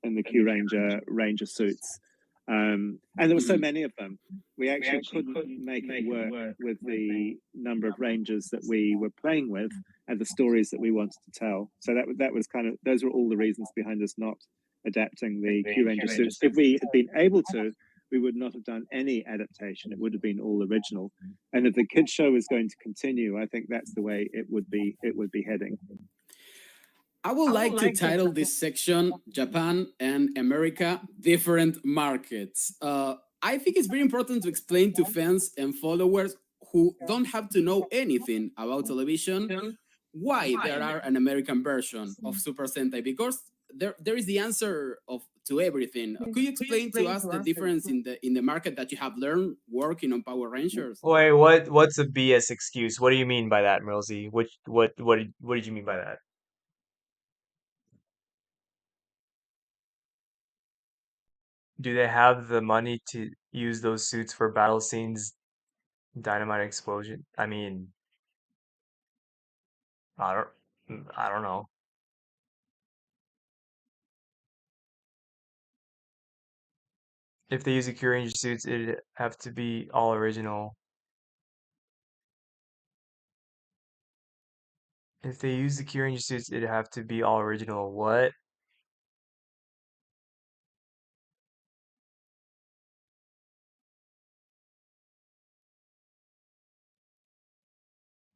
And the Q Ranger suits. And there were so Mhm. many of them. We actually couldn't make it work with the number of Rangers that we were playing with and the stories that we wanted to tell. So that was kind of, those were all the reasons behind us not adapting the Q Ranger suits. If we had been able to, we would not have done any adaptation. It would have been all original. And if the kids show is going to continue, I think that's the way it would be heading. I would like to title this section Japan and America Different Markets. I think it's very important to explain to fans and followers who don't have to know anything about television why there are an American version of Super Sentai, because there is the answer of to everything. Could you explain to us the difference in the market that you have learned working on Power Rangers? Wait, what's a BS excuse? What do you mean by that, Milsey? What did you mean by that? Do they have the money to use those suits for battle scenes, dynamite explosion? I mean, I don't know. If they use the Q Ranger suits, it'd have to be all original. If they use the Q Ranger suits, it'd have to be all original. What?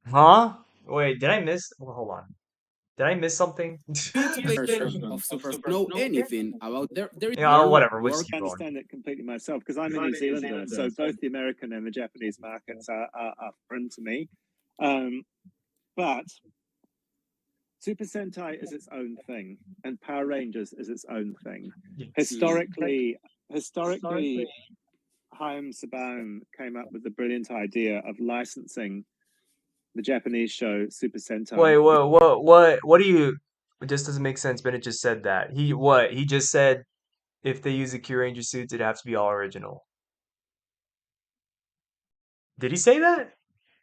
Huh? Wait, did I miss? Well, hold on. Did I miss something? Could you explain version of Super know anything about there is Yeah, learn whatever. We'll just work? keep I going. understand it completely myself because I'm a New Zealander, so both the American and the Japanese markets are foreign to me. But Super Sentai is its own thing, and Power Rangers is its own thing. Historically, Chaim Saban came up with the brilliant idea of licensing the Japanese show Super Sentai. Wait, what do you? It just doesn't make sense. Bennett just said that. He just said if they use the Q Ranger suits, it'd have to be all original. Did he say that?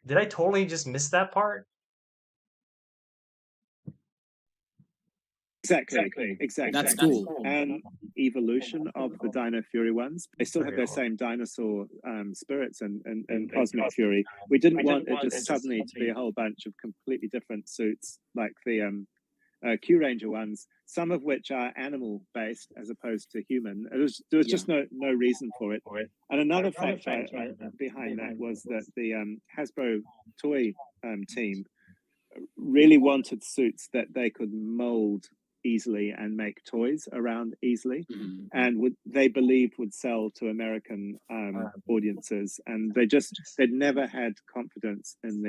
Did I totally just miss that part? Exactly. That's cool. And evolution of the Dino Fury ones. They still have Okay, their well. same dinosaur spirits and Cosmic Fury. We didn't want it just suddenly to be a whole bunch of completely different suits like the Q Ranger ones, some of which are animal based as opposed to human. There was just no reason for it. And another factor behind that was that the Hasbro toy team really wanted suits that they could mold easily and make toys around easily, and they believed would sell to American audiences. And they'd never had confidence in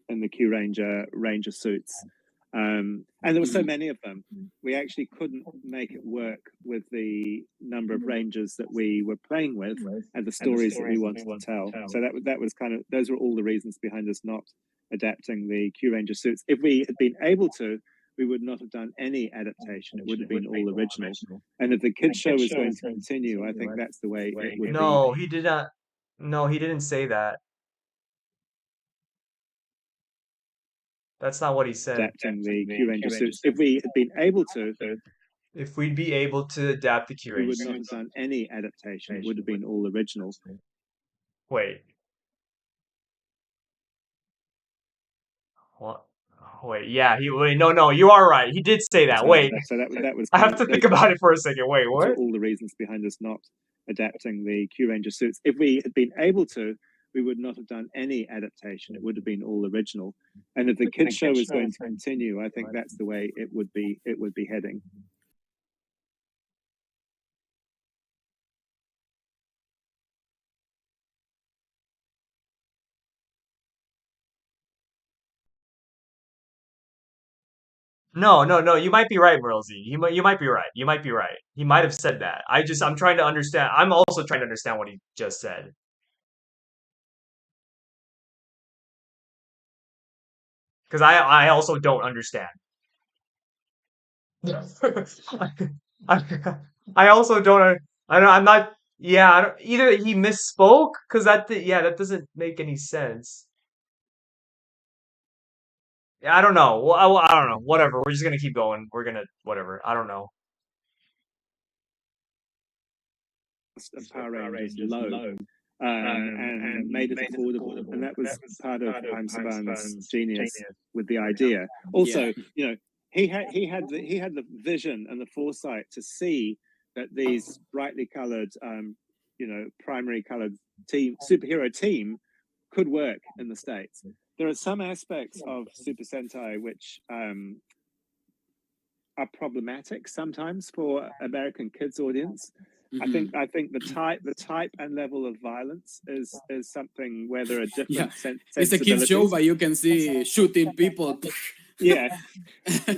the Q Ranger suits. And there were so many of them, we actually couldn't make it work with the number of Rangers that we were playing with and the stories that we wanted to tell. So that was kind of, those were all the reasons behind us not adapting the Q Ranger suits. If we had been able to, we would not have done any adaptation. It would have been all original. And if the kids show is going to continue, I think that's the way it would be. No, he did not. No, he didn't say that. That's not what he said. Adapting the Q Ranger suits. If we had been able to, If we'd be able to adapt the Q we Ranger would not have suits. done any adaptation. It would have been all original. Wait. What? Wait, yeah, no, you are right. He did say that. Wait. So that was I have to think about it for a second. Wait, those what? are all the reasons behind us not adapting the Q Ranger suits. If we had been able to, we would not have done any adaptation. It would have been all original. And if the kids show is going to continue, I think that's the way it would be heading. No. You might be right, Merlzy. You might be right. You might be right. He might have said that. I'm trying to understand. I'm also trying to understand what he just said. Because I also don't understand. I, I also don't. I'm not. Yeah, either he misspoke because that doesn't make any sense. Yeah, I don't know. Well, I don't know. Whatever. We're just gonna keep going. We're gonna whatever. I don't know. Of Power Rangers low, and made it affordable, and that was part of Saban's genius with the idea. Also, you know, he had the vision and the foresight to see that these brightly colored, you know, primary colored superhero team could work in the States. There are some aspects of Super Sentai which are problematic sometimes for American kids audience. Mm-hmm. I think the type and level of violence is something where there are different It's a kids show, but you can see shooting people. Yeah,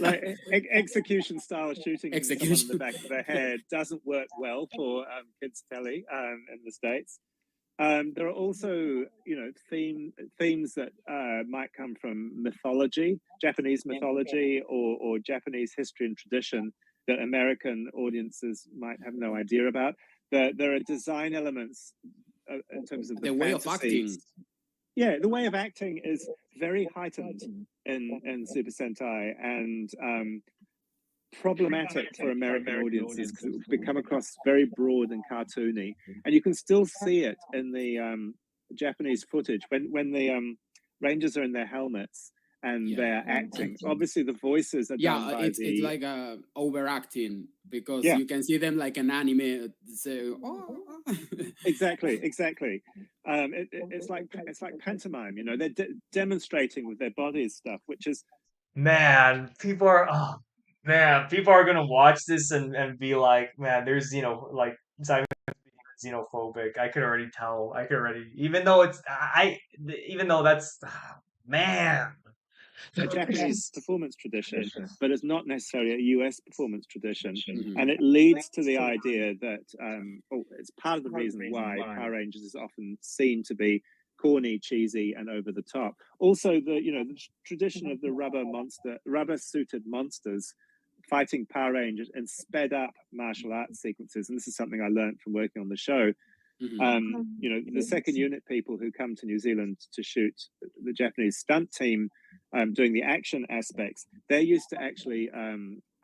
like execution style shooting someone in the back of the head doesn't work well for kids telly in the States. There are also, you know, themes that might come from mythology, Japanese mythology, or Japanese history and tradition that American audiences might have no idea about. There are design elements in terms of the way of acting. Yeah, the way of acting is very heightened in Super Sentai and problematic for American audiences because it would come across very broad and cartoony, and you can still see it in the Japanese footage when the Rangers are in their helmets and they're acting. Obviously, the voices are done by it's like overacting because you can see them like an anime. So exactly. It's like pantomime. You know, they're demonstrating with their bodies stuff, which is Man, people are gonna watch this and be like, man, there's like Simon xenophobic. I could already tell. I could already, even though even though that's man. a Japanese performance tradition, but it's not necessarily a US performance tradition. Mhm. And it leads to the idea that it's part of the reason why Power Rangers is often seen to be corny, cheesy, and over the top. Also, the tradition of the rubber suited monsters fighting Power Rangers and sped up martial arts sequences. And this is something I learned from working on the show. You know, the second unit people who come to New Zealand to shoot the Japanese stunt team doing the action aspects, they're used to actually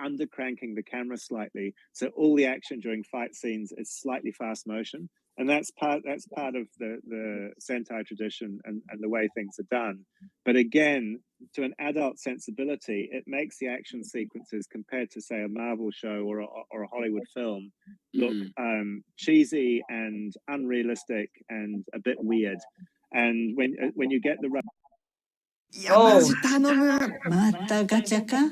undercranking the camera slightly, so all the action during fight scenes is slightly fast motion, and that's part of the Sentai tradition and the way things are done. But again, to an adult sensibility, it makes the action sequences compared to, say, a Marvel show or a Hollywood film look cheesy and unrealistic and a bit weird. And when you get the Oh. 山田頼む。またガチャか。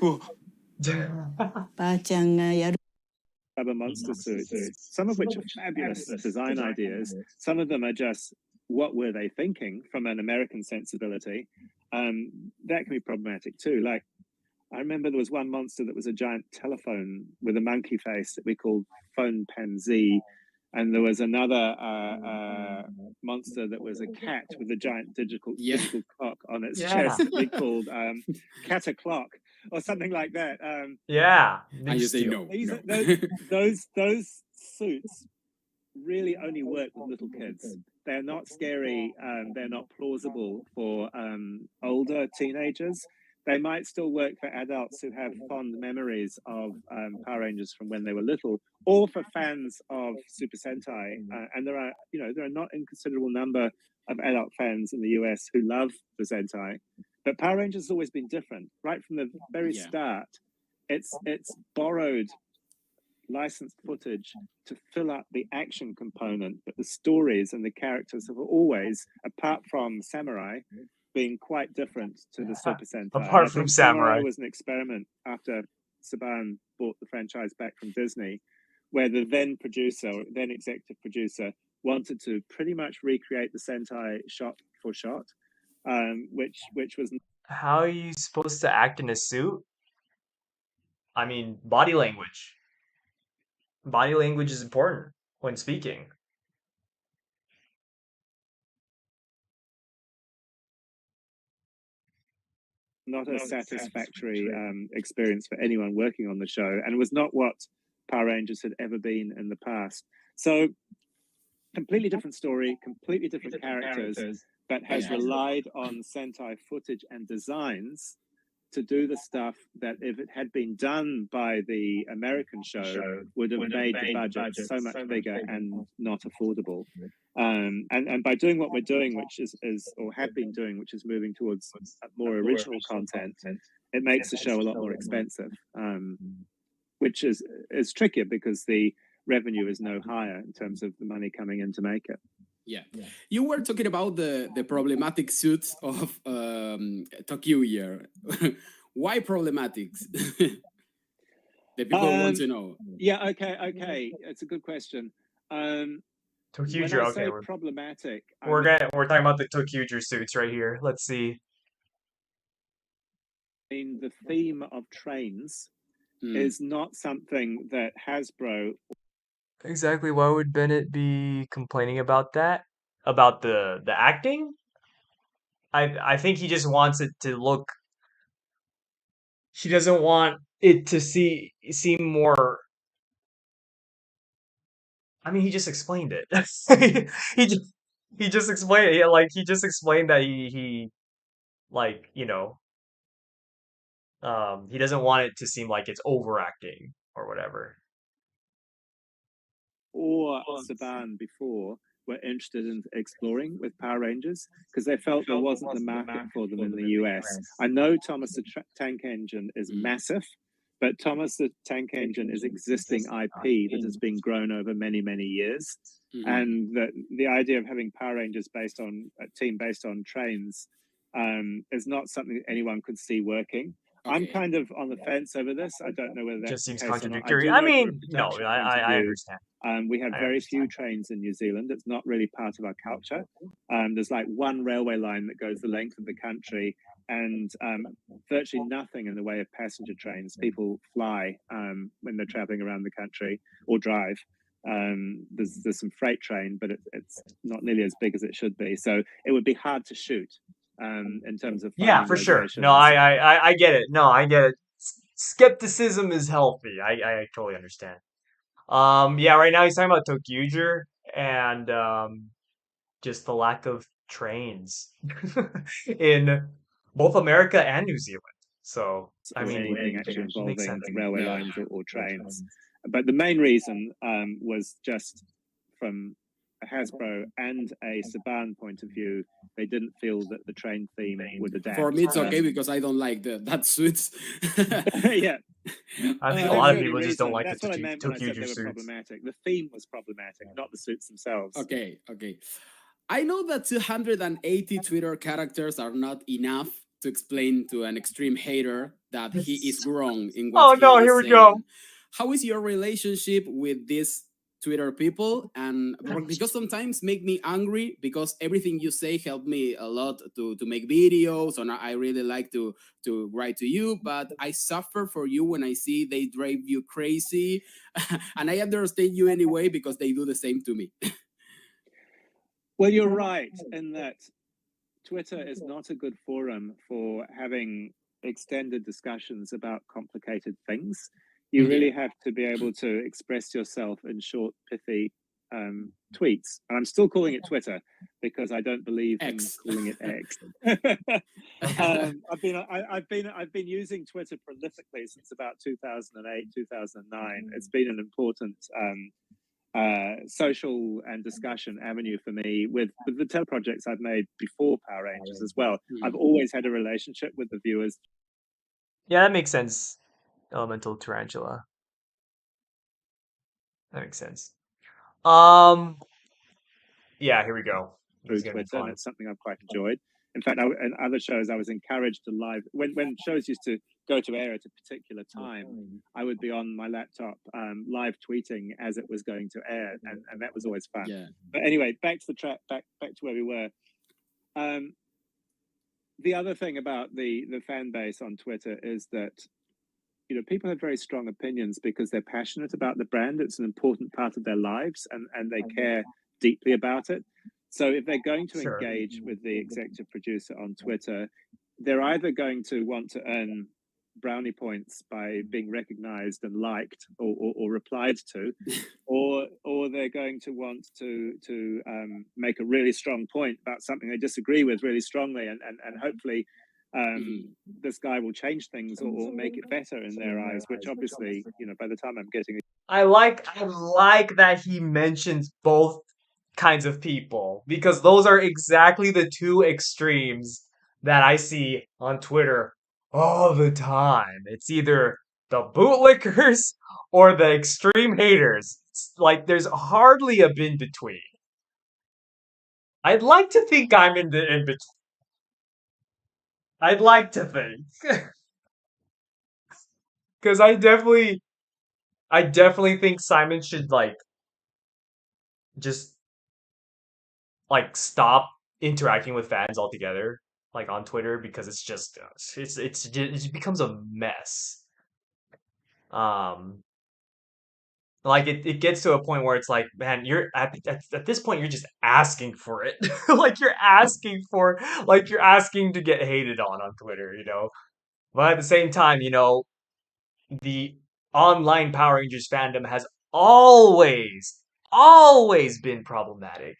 ばあちゃんがやる。 rubber monster suits, some of which are fabulous design ideas. Some of them are just, what were they thinking from an American sensibility? That can be problematic too. Like, I remember there was one monster that was a giant telephone with a monkey face that we called Phone Pen Z. And there was another monster that was a cat with a giant digital clock on its chest that we called Cat Clock or something like that. And you say no. Those suits really only work with little kids. They're not scary. They're not plausible for older teenagers. They might still work for adults who have fond memories of Power Rangers from when they were little, or for fans of Super Sentai. And there are a not inconsiderable number of adult fans in the US who love the Sentai. But Power Rangers has always been different, right from the very start. It's borrowed licensed footage to fill up the action component, but the stories and the characters have always, apart from Samurai, been quite different to the Super Sentai. Apart from Samurai was an experiment after Saban bought the franchise back from Disney, where the then executive producer, wanted to pretty much recreate the Sentai shot for shot, which was. How are you supposed to act in a suit? I mean, body language. Body language is important when speaking. Not a satisfactory experience for anyone working on the show, and it was not what Power Rangers had ever been in the past. So completely different story, completely different characters, but has relied on Sentai footage and designs to do the stuff that, if it had been done by the American show, would have made the budget so much bigger and not affordable. And by doing what we're doing, which is or have been doing, which is moving towards more original content, it makes the show a lot more expensive, which is trickier because the revenue is no higher in terms of the money coming in to make it. Yeah. You were talking about the problematic suits of Tokyo Year. Why problematics? The people want to know. Yeah, okay. It's a good question. When I say problematic, we're talking about the Tokyuger suits right here. Let's see. I mean, the theme of trains is not something that Hasbro. Exactly. Why would Bennett be complaining about that? About the acting? I think he just wants it to look. He doesn't want it to seem more. I mean, he just explained it. he just explained it. Like he just explained that he like he doesn't want it to seem like it's overacting or whatever. Or Saban before were interested in exploring with Power Rangers because they felt there wasn't the market for them in the US. I know Thomas the Tank Engine is massive, but Thomas the Tank Engine is existing IP that has been grown over many, many years. And the idea of having Power Rangers based on a team based on trains is not something that anyone could see working. Okay. I'm kind of on the fence over this. I don't know whether that just seems contradictory. I mean, no, I understand. We have very few trains in New Zealand. It's not really part of our culture. There's like one railway line that goes the length of the country, and virtually nothing in the way of passenger trains. People fly when they're traveling around the country or drive. There's some freight train, but it's not nearly as big as it should be. So it would be hard to shoot. In terms of for sure. No, I get it. No, I get it. Skepticism is healthy. I totally understand. Yeah, right now he's talking about Tokyuger and just the lack of trains in both America and New Zealand. So I mean, anything actually involving railway lines or trains. But the main reason was just from a Hasbro and a Saban point of view, they didn't feel that the train theme would adapt. For me, it's okay because I don't like that suits. Yeah. I think a lot of people just don't like That's the what I meant when I said they were suits. problematic. The theme was problematic, not the suits themselves. Okay. I know that 280 Twitter characters are not enough to explain to an extreme hater that he is wrong in what here we go. How is your relationship with these Twitter people? And because sometimes make me angry because everything you say helped me a lot to make videos, and I really like to write to you, but I suffer for you when I see they drive you crazy. And I understand you anyway because they do the same to me. Well, you're right in that Twitter is not a good forum for having extended discussions about complicated things. You really have to be able to express yourself in short, pithy tweets. And I'm still calling it Twitter because I don't believe in calling it X. I've been using Twitter prolifically since about 2008, 2009. It's been an important social and discussion avenue for me with the teleprojects I've made before Power Rangers as well. I've always had a relationship with the viewers. Yeah, that makes sense. Elemental Tarantula. That makes sense. Yeah, here we go. Through Twitter, and it's something I've quite enjoyed. In fact, in other shows, I was encouraged to live when shows used to go to air at a particular time. I would be on my laptop live tweeting as it was going to air, and that was always fun. Yeah. But anyway, back to the track, back to where we were. The other thing about the fan base on Twitter is that people have very strong opinions because they're passionate about the brand. It's an important part of their lives, and they care deeply about it. So if they're going to engage with the executive producer on Twitter, they're either going to want to earn brownie points by being recognized and liked or replied to, or they're going to want to make a really strong point about something they disagree with really strongly, and hopefully this guy will change things or make it better in their eyes, which obviously, by the time I'm getting I like that he mentions both kinds of people, because those are exactly the two extremes that I see on Twitter all the time. It's either the bootlickers or the extreme haters. It's like there's hardly a in between. I'd like to think I'm in the in between. I'd like to think. Because I definitely think Simon should just stop interacting with fans altogether, like on Twitter, because it's just it just becomes a mess. Um, it gets to a point where it's like, man, you're at this point you're just asking for it. You're asking to get hated on Twitter, you know. But at the same time, the online Power Rangers fandom has always been problematic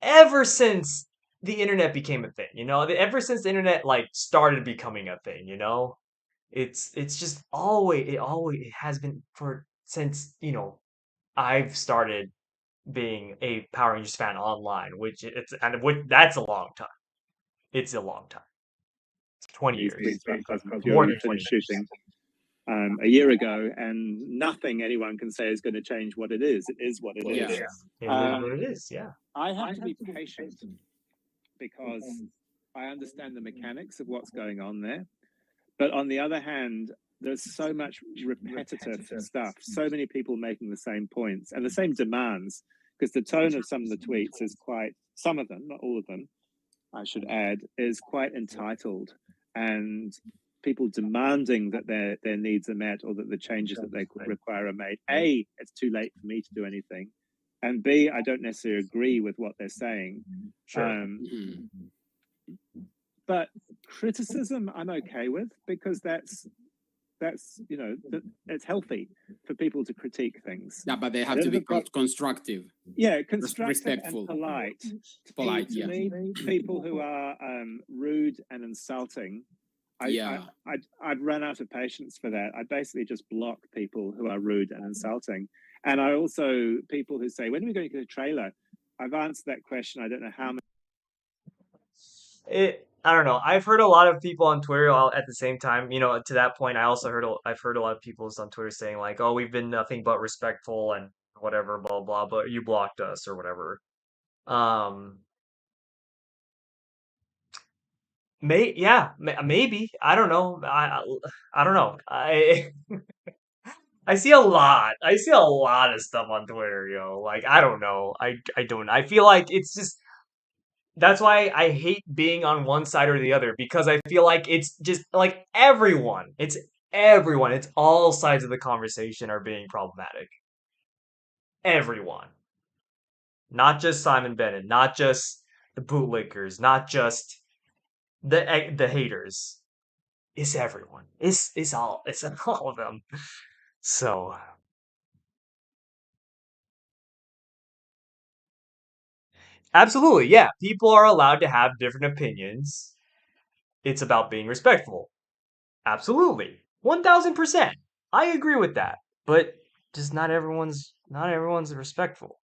ever since the internet became a thing, ever since the internet started becoming a thing, it's just it has been for since, I've started being a Power Rangers fan online, that's a long time. It's a long time. It's 20 these years. tweets because More you than 20 finished years. shooting a year ago, and nothing anyone can say is going to change what it is. It is what it is. Yeah. It is what it is, yeah. I have to be patient because I understand the mechanics of what's going on there. But on the other hand, there's so much repetitive stuff, so many people making the same points and the same demands, because the tone of some of the tweets is some of them, not all of them, I should add, is quite entitled, and people demanding that their needs are met or that the changes that they require are made. A, it's too late for me to do anything. And B, I don't necessarily agree with what they're saying. Sure. But criticism I'm okay with, because that's it's healthy for people to critique things. Yeah, but they have to be constructive. Yeah, constructive respectful. and polite. Polite, to yeah. me, people who are rude and insulting, I'd run out of patience for that. I basically just block people who are rude and insulting. And I also, people who say, when are we going to get a trailer? I've answered that question. I don't know how many. I don't know. I've heard a lot of people on Twitter all at the same time. To that point, I've heard a lot of people on Twitter saying like, "Oh, we've been nothing but respectful and whatever, blah blah," but you blocked us or whatever. Maybe. I don't know. I don't know. I see a lot. I see a lot of stuff on Twitter, yo. Like, I don't know. I don't. I feel like it's just that's why I hate being on one side or the other, because I feel like it's just like everyone. It's everyone. It's all sides of the conversation are being problematic. Everyone. Not just Simon Bennett, not just the bootlickers, not just the haters. It's everyone. It's all all of them. So absolutely, yeah. People are allowed to have different opinions. It's about being respectful. Absolutely. 1000%. I agree with that. But just not everyone's respectful.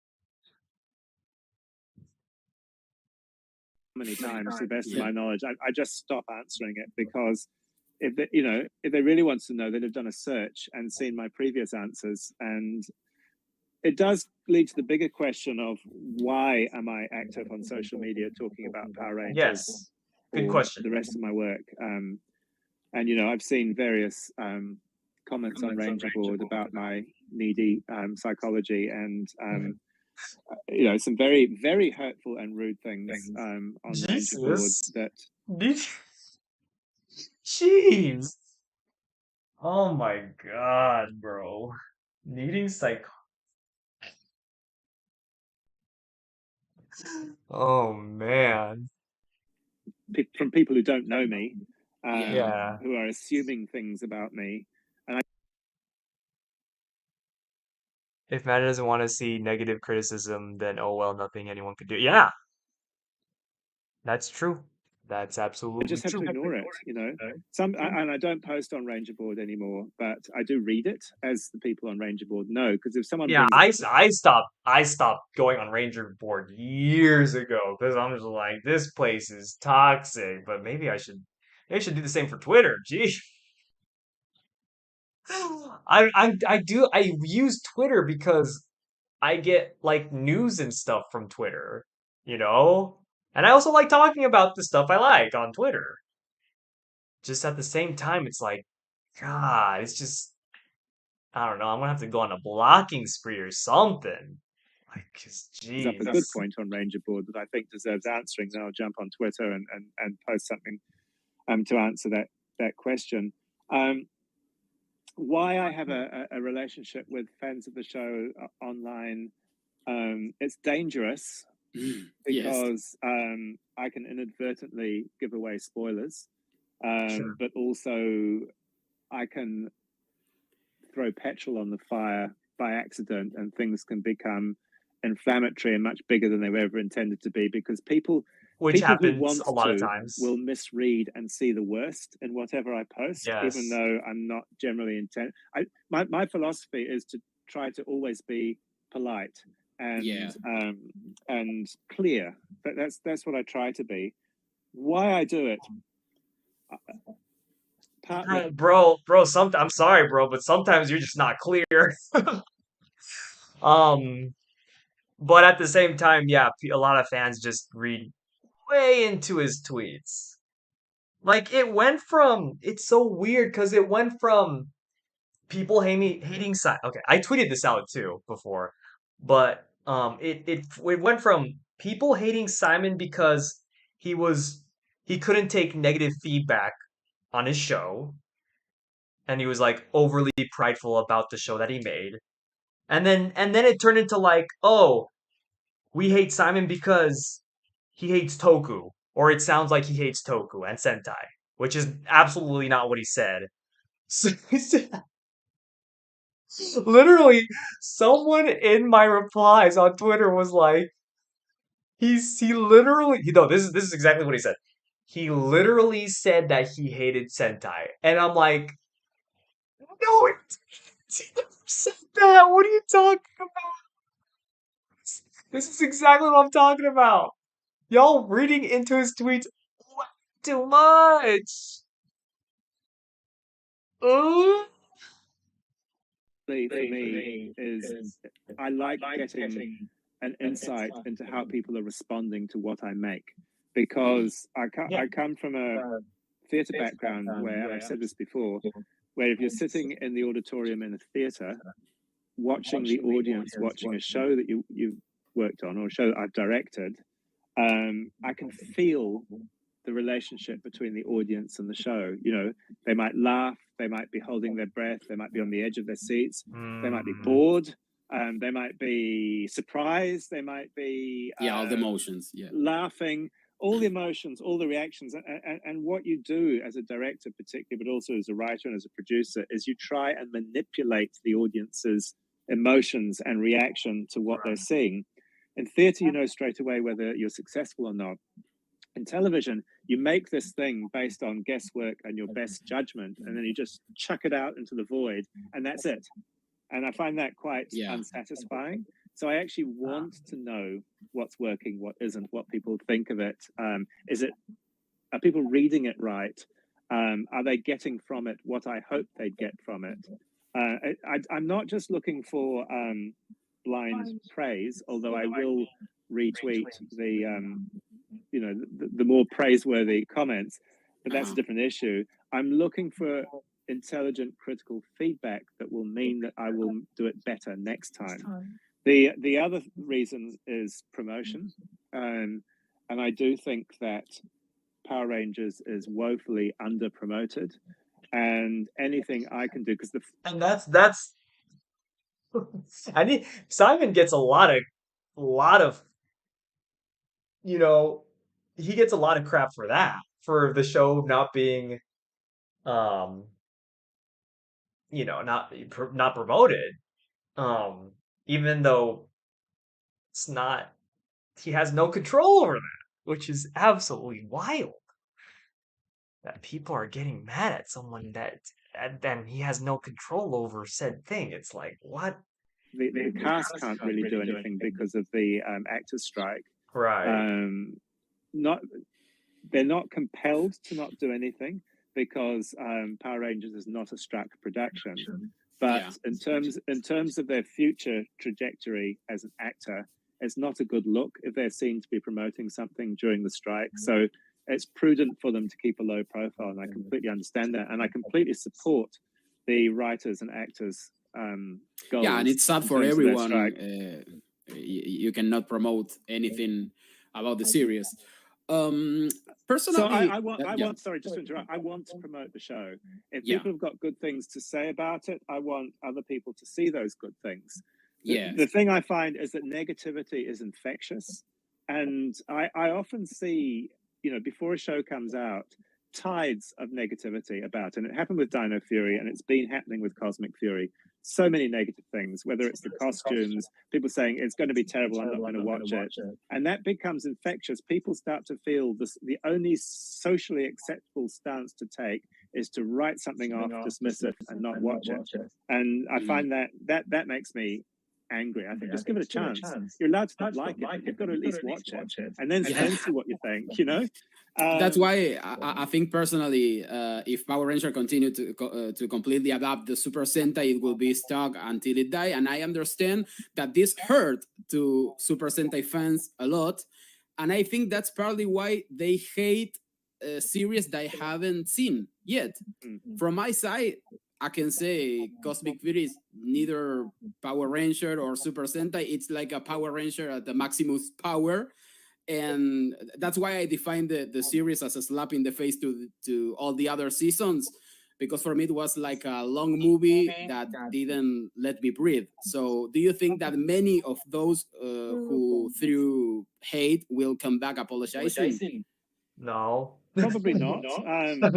Many times, to the best of my knowledge, I just stop answering it, because if they really want to know, they'd have done a search and seen my previous answers. And it does lead to the bigger question of, why am I active on social media talking about Power Rangers? Yes. Good question. The rest of my work. And I've seen various comments on Ranger Board about my needy psychology, and some very, very hurtful and rude things on Ranger Board that. Jeez. Oh my god, bro. Needing psych. Oh man. From people who don't know me, Yeah. who are assuming things about me. If Matt doesn't want to see negative criticism, then oh well, nothing anyone could do. Yeah, that's true. That's I absolutely just have true. to ignore it, you know. And I don't post on Ranger Board anymore, but I do read it, as the people on Ranger Board know, because if someone Yeah, brings I stopped going on Ranger Board years ago because I'm just like, this place is toxic, but maybe I should do the same for Twitter. Gee. I use Twitter because I get like news and stuff from Twitter, you know? And I also like talking about the stuff I like on Twitter. Just at the same time, it's like, God, it's just, I don't know, I'm gonna have to go on a blocking spree or something. Like, cause up a good jeez. point on Ranger Board that I think deserves answering, then I'll jump on Twitter and post something to answer that question. Why I have a relationship with fans of the show online, it's dangerous Yes. because I can inadvertently give away spoilers, Sure. but also I can throw petrol on the fire by accident, and things can become inflammatory and much bigger than they were ever intended to be, because people Which who happens want a lot of to times. will misread and see the worst in whatever I post, even Yes. though I'm not generally intent. My philosophy is to try to always be polite and clear. But that's what I try to be. Why I do it, partly Bro, I'm sorry, bro, but sometimes you're just not clear. Um, but at the same time, yeah, a lot of fans just read way into his tweets. Like it's so weird because it went from people hating Simon. Okay, I tweeted this out too before, but it went from people hating Simon because he was he couldn't take negative feedback on his show, and he was like overly prideful about the show that he made. And then it turned into like, oh, we hate Simon because he hates Toku, or it sounds like he hates Toku and Sentai, which is absolutely not what he said. So, literally, someone in my replies on Twitter was like, he literally, no, this is exactly what he said. He literally said that he hated Sentai, and I'm like, no, he never said that. What are you talking about? This is exactly what I'm talking about. Y'all reading into his tweets way too much. Uh, for me is I like getting an insight into how people are responding to what I make, because yeah. I come from a theatre background where, I've said this before, where if you're sitting in the auditorium in a theatre, watching the audience, watching a show that you've worked on or a show that I've directed, I can feel the relationship between the audience and the show. You know, they might laugh, they might be holding their breath, they might be on the edge of their seats, they might be bored, they might be surprised, they might be all the emotions, laughing, all the emotions, all the reactions. And what you do as a director, particularly, but also as a writer and as a producer, is you try and manipulate the audience's emotions and reaction to what they're seeing. In theatre, you know straight away whether you're successful or not. In television, you make this thing based on guesswork and your best judgment, and then you just chuck it out into the void, and that's it. And I find that quite unsatisfying. So I actually want to know what's working, what isn't, what people think of it. Are people reading it right? Are they getting from it what I hope they'd get from it? I'm not just looking for blind praise, although I will retweet the more praiseworthy comments, but that's a different issue. I'm looking for intelligent, critical feedback that will mean that I will do it better next time. The other reason is promotion, and I do think that Power Rangers is woefully under promoted, and anything I can do, because and that's Simon gets a lot of you know he gets a lot of crap for that, for the show not being um, not promoted. Even though it's not, he has no control over that, which is absolutely wild. That people are getting mad at someone that and then he has no control over said thing. It's like, what? The cast can't really do anything because of the actors' strike. Right. They're not compelled to not do anything because Power Rangers is not a struck production. But in terms of their future trajectory as an actor, it's not a good look if they're seen to be promoting something during the strike. So it's prudent for them to keep a low profile, and I completely understand that, and I completely support the writers and actors' goals. Yeah, and it's sad for everyone. You cannot promote anything about the series. Personally, so I want. Sorry, just to interrupt. I want to promote the show. If people have got good things to say about it, I want other people to see those good things. The thing I find is that negativity is infectious, and I often see, before a show comes out, tides of negativity about it. And it happened with Dino Fury, and it's been happening with Cosmic Fury. So many negative things, whether it's the costumes, people saying it's going to be terrible, I'm not going to watch it. And that becomes infectious. People start to feel the only socially acceptable stance to take is to write something off, dismiss it, and not watch it. And I find that makes me angry. I think just give it a chance. You're allowed to not like it. You've got to at least watch it and then see what you think, That's why I think personally, if Power Ranger continue to completely adapt the Super Sentai, it will be stuck until it die. And I understand that this hurt to Super Sentai fans a lot, and I think that's partly why they hate a series they haven't seen yet. From my side, I can say Cosmic Fury is neither Power Ranger or Super Sentai. It's like a Power Ranger at the Maximus power. And that's why I define the series as a slap in the face to all the other seasons, because for me it was like a long movie that didn't let me breathe. So do you think that many of those who threw hate will come back apologizing? No. Probably not. But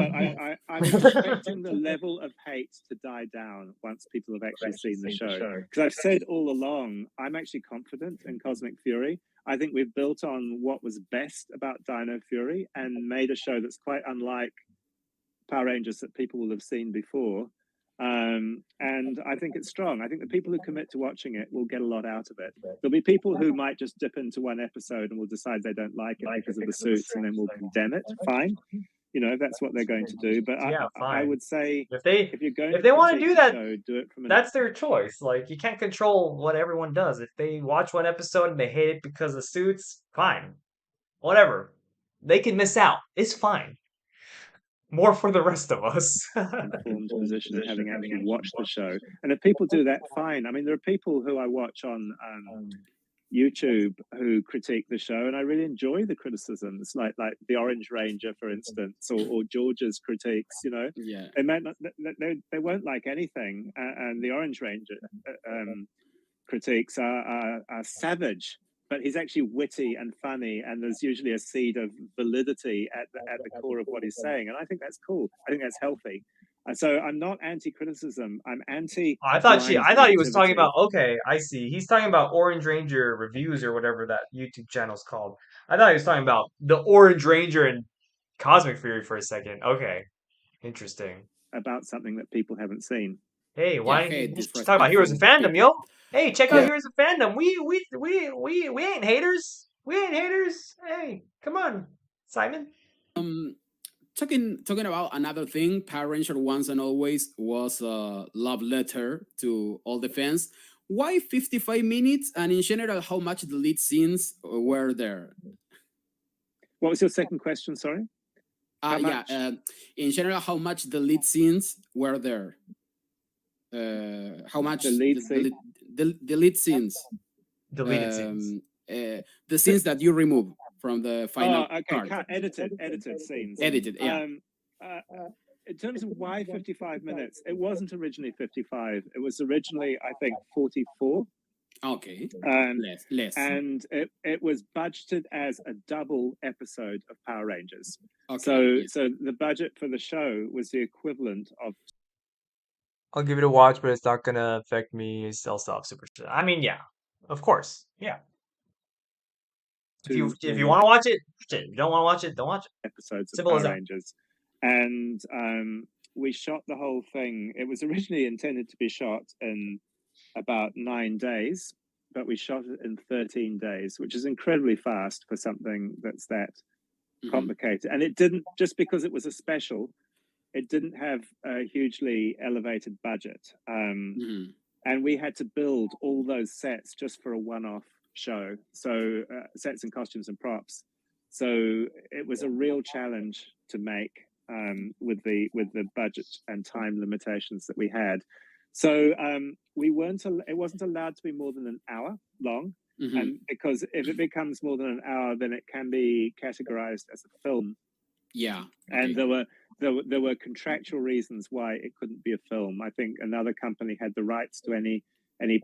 I'm expecting the level of hate to die down once people have actually seen the show. Because I've said all along, I'm actually confident in Cosmic Fury. I think we've built on what was best about Dino Fury and made a show that's quite unlike Power Rangers that people will have seen before. And I think it's strong. I think the people who commit to watching it will get a lot out of it. There'll be people who might just dip into one episode and will decide they don't like it because of the suits, and then will condemn it. Fine. That's what they're going to do. But I would say if they want to do that, show, do it from that's their choice. Like, you can't control what everyone does. If they watch one episode and they hate it because of the suits, fine. Whatever. They can miss out. It's fine. More for the rest of us. Informed position of having actually watched the show. And if people do that, fine. I mean, there are people who I watch on YouTube who critique the show, and I really enjoy the criticisms, like the Orange Ranger, for instance, or George's critiques. They might not, they won't like anything, and the Orange Ranger critiques are savage. But he's actually witty and funny, and there's usually a seed of validity at the core of what he's saying, and I think that's cool. I think that's healthy. So I'm not anti-criticism. I'm anti. I thought he was talking about. Okay, I see. He's talking about Orange Ranger reviews or whatever that YouTube channel's called. I thought he was talking about the Orange Ranger and Cosmic Fury for a second. Okay, interesting. About something that people haven't seen. Hey, why talk about Heroes of Fandom, yo? Hey, check out Heroes of Fandom. We ain't haters. We ain't haters. Hey, come on, Simon. Talking about another thing, Power Ranger Once and Always was a love letter to all the fans. Why 55 minutes? And in general, how much the lead scenes were there? What was your second question? Sorry. In general, how much the lead scenes were there? How much the lead scenes? Deleted scenes. The scenes that you remove from the final part. Edited scenes. Edited, yeah. In terms of why 55 minutes, it wasn't originally 55. It was originally, I think, 44. Okay. Um, Less. and it was budgeted as a double episode of Power Rangers. Okay. So the budget for the show was the equivalent of I'll give it a watch, but it's not gonna affect me. Still stop super. I mean, yeah, of course, yeah. If you want to watch it, if you don't want to watch it, don't watch it. episodes of Simple as Power that. Rangers. And we shot the whole thing. It was originally intended to be shot in about 9 days, but we shot it in 13 days, which is incredibly fast for something that's that complicated. And it didn't, just because it was a special, it didn't have a hugely elevated budget. And we had to build all those sets just for a one-off show. So sets and costumes and props. So it was a real challenge to make with the budget and time limitations that we had. So it wasn't allowed to be more than an hour long. And because if it becomes more than an hour, then it can be categorized as a film. Yeah. And there were contractual reasons why it couldn't be a film. I think another company had the rights to any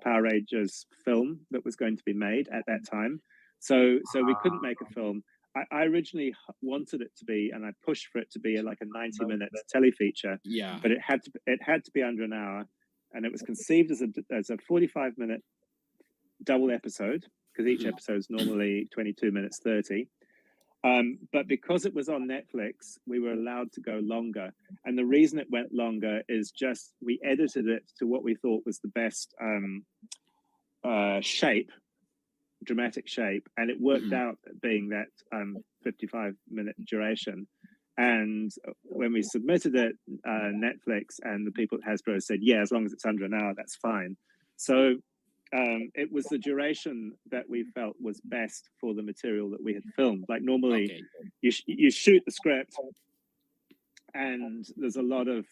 Power Rangers film that was going to be made at that time. So we couldn't make a film. I originally wanted it to be, and I pushed for it to be like a 90-minute telefeature. Yeah. But it had to be under an hour, and it was conceived as a 45-minute double episode, because each episode is normally 22 minutes 30. But because it was on Netflix, we were allowed to go longer. And the reason it went longer is just we edited it to what we thought was the best dramatic shape. And it worked out being that 55-minute duration. And when we submitted it, Netflix and the people at Hasbro said, yeah, as long as it's under an hour, that's fine. So it was the duration that we felt was best for the material that we had filmed. Like normally, you shoot the script, and there's a lot of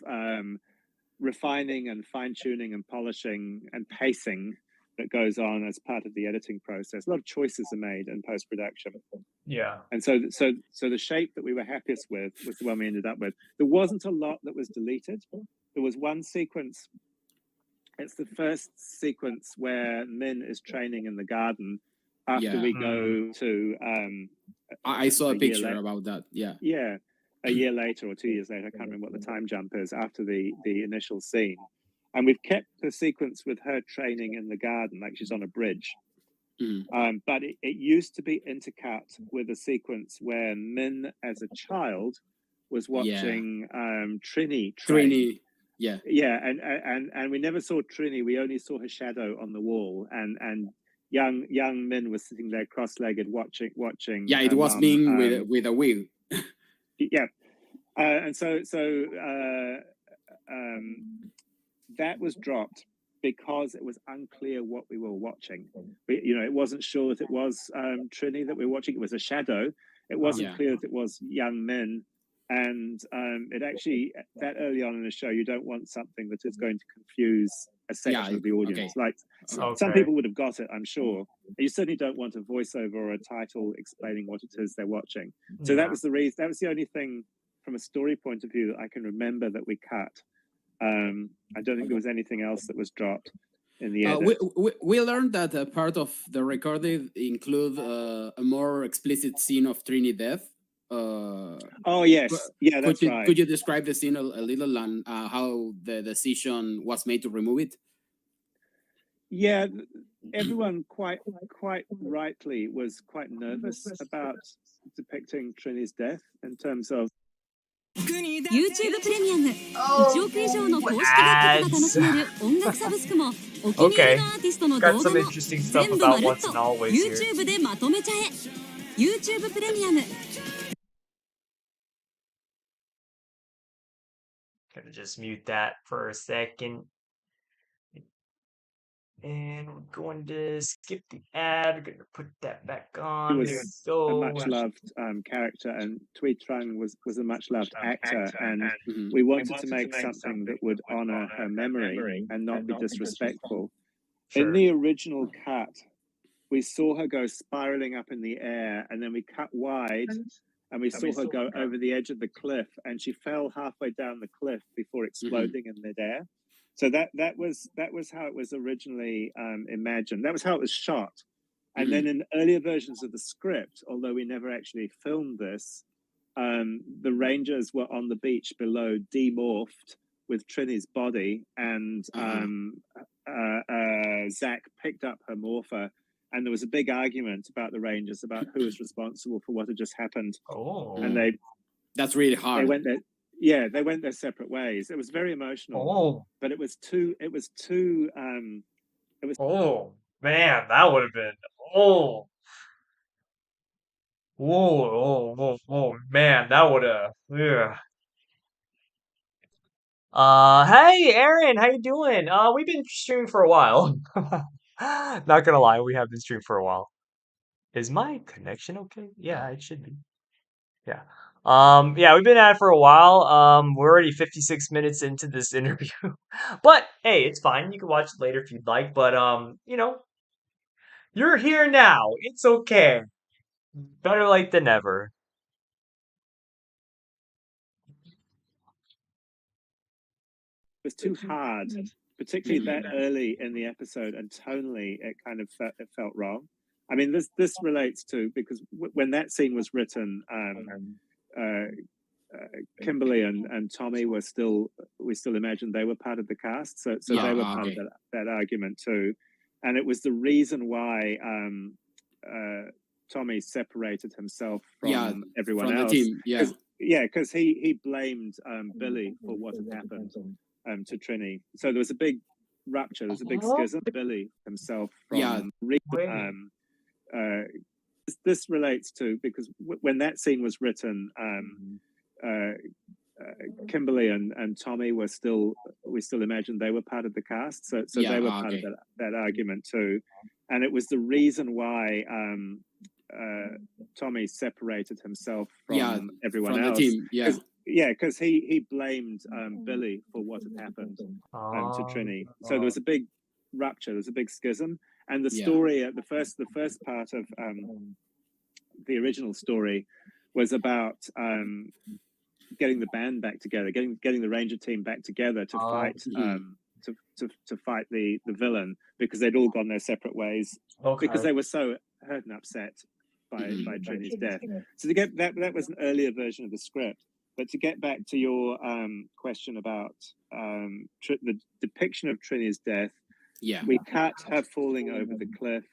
refining and fine-tuning and polishing and pacing that goes on as part of the editing process. A lot of choices are made in post-production. Yeah. And so the shape that we were happiest with was the one we ended up with. There wasn't a lot that was deleted. There was one sequence. It's the first sequence where Min is training in the garden after we go to... I saw a picture about that, yeah. Yeah, a year later or 2 years later, I can't remember what the time jump is, after the initial scene. And we've kept the sequence with her training in the garden, like she's on a bridge. But it used to be intercut with a sequence where Min, as a child, was watching Trini train. Trini. Yeah, and we never saw Trini. We only saw her shadow on the wall, and young Min was sitting there cross-legged watching. Yeah, it was being with a wheel. Yeah, and so that was dropped because it was unclear what we were watching. It wasn't sure that it was Trini that we were watching. It was a shadow. It wasn't clear that it was young Min. And it actually, that early on in the show, you don't want something that is going to confuse a section of the audience. Like some people would have got it, I'm sure. You certainly don't want a voiceover or a title explaining what it is they're watching. So that was the reason. That was the only thing from a story point of view that I can remember that we cut. I don't think there was anything else that was dropped in the edit. We learned that part of the recording include a more explicit scene of Trini death. Oh yes, yeah, that's right. Could you describe the scene a little and how the decision was made to remove it? Yeah, everyone quite rightly was quite nervous about depicting Trini's death in terms of YouTube プレミアム1億以上の公式楽曲が楽しめる音楽サブスクもお気に入りのアーティストの動画も全部まるっと YouTube でまとめちゃえ YouTube プレミアム Gonna just mute that for a second. And we're going to skip the ad. We're going to put that back on. He was a much-loved character, and Tui Trung was a much-loved actor, and we wanted to make something that would honor her memory and not be disrespectful. In the original cut, we saw her go spiraling up in the air, and then we cut wide, and we saw her go over the edge of the cliff, and she fell halfway down the cliff before exploding in midair. So that was how it was originally imagined. That was how it was shot. And then in earlier versions of the script, although we never actually filmed this, the Rangers were on the beach below, demorphed with Trini's body, and Zach picked up her morpher, and there was a big argument about the Rangers about who was responsible for what had just happened. Oh. And that's really hard. They went their separate ways. It was very emotional. Oh. But it was too. Oh man, that would have been. Oh. Whoa, man, that would have. Yeah. Hey, Aaron, how you doing? We've been streaming for a while. Not gonna lie, we have been streaming for a while. Is my connection okay? Yeah, it should be. Yeah. Yeah, we've been at it for a while. We're already 56 minutes into this interview. But hey, it's fine. You can watch it later if you'd like. But you know, you're here now. It's okay. Better late than never. It was too hard, particularly that early in the episode, and tonally it kind of felt wrong. I mean, this relates to, because when that scene was written, Kimberly and Tommy we still imagined they were part of the cast, so they were part of that argument too, and it was the reason why Tommy separated himself from everyone from else. The team. Because he blamed Billy for what had happened to Trini. So there was a big rupture. There's a big schism. Billy himself from this relates to, because when that scene was written, Kimberly and Tommy we still imagined they were part of the cast, so they were part of that argument too, and it was the reason why Tommy separated himself from everyone else. The team. Because he blamed Billy for what had happened to Trini. So there was a big rupture. There's a big schism, and the story, the first part of the original story was about getting the band back together, getting the Ranger team back together to fight to fight the villain, because they'd all gone their separate ways because they were so hurt and upset by Trini's death. So to get that was an earlier version of the script. But to get back to your question about the depiction of Trini's death, we cut her falling over the cliff.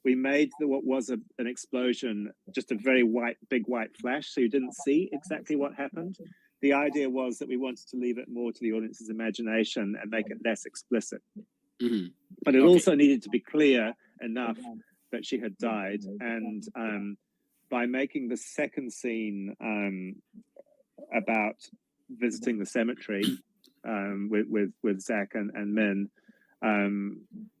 We made what was an explosion just a very big white flash, so you didn't see exactly what happened. The idea was that we wanted to leave it more to the audience's imagination and make it less explicit. But it also needed to be clear enough that she had died. And by making the second scene about visiting the cemetery with Zach and Min,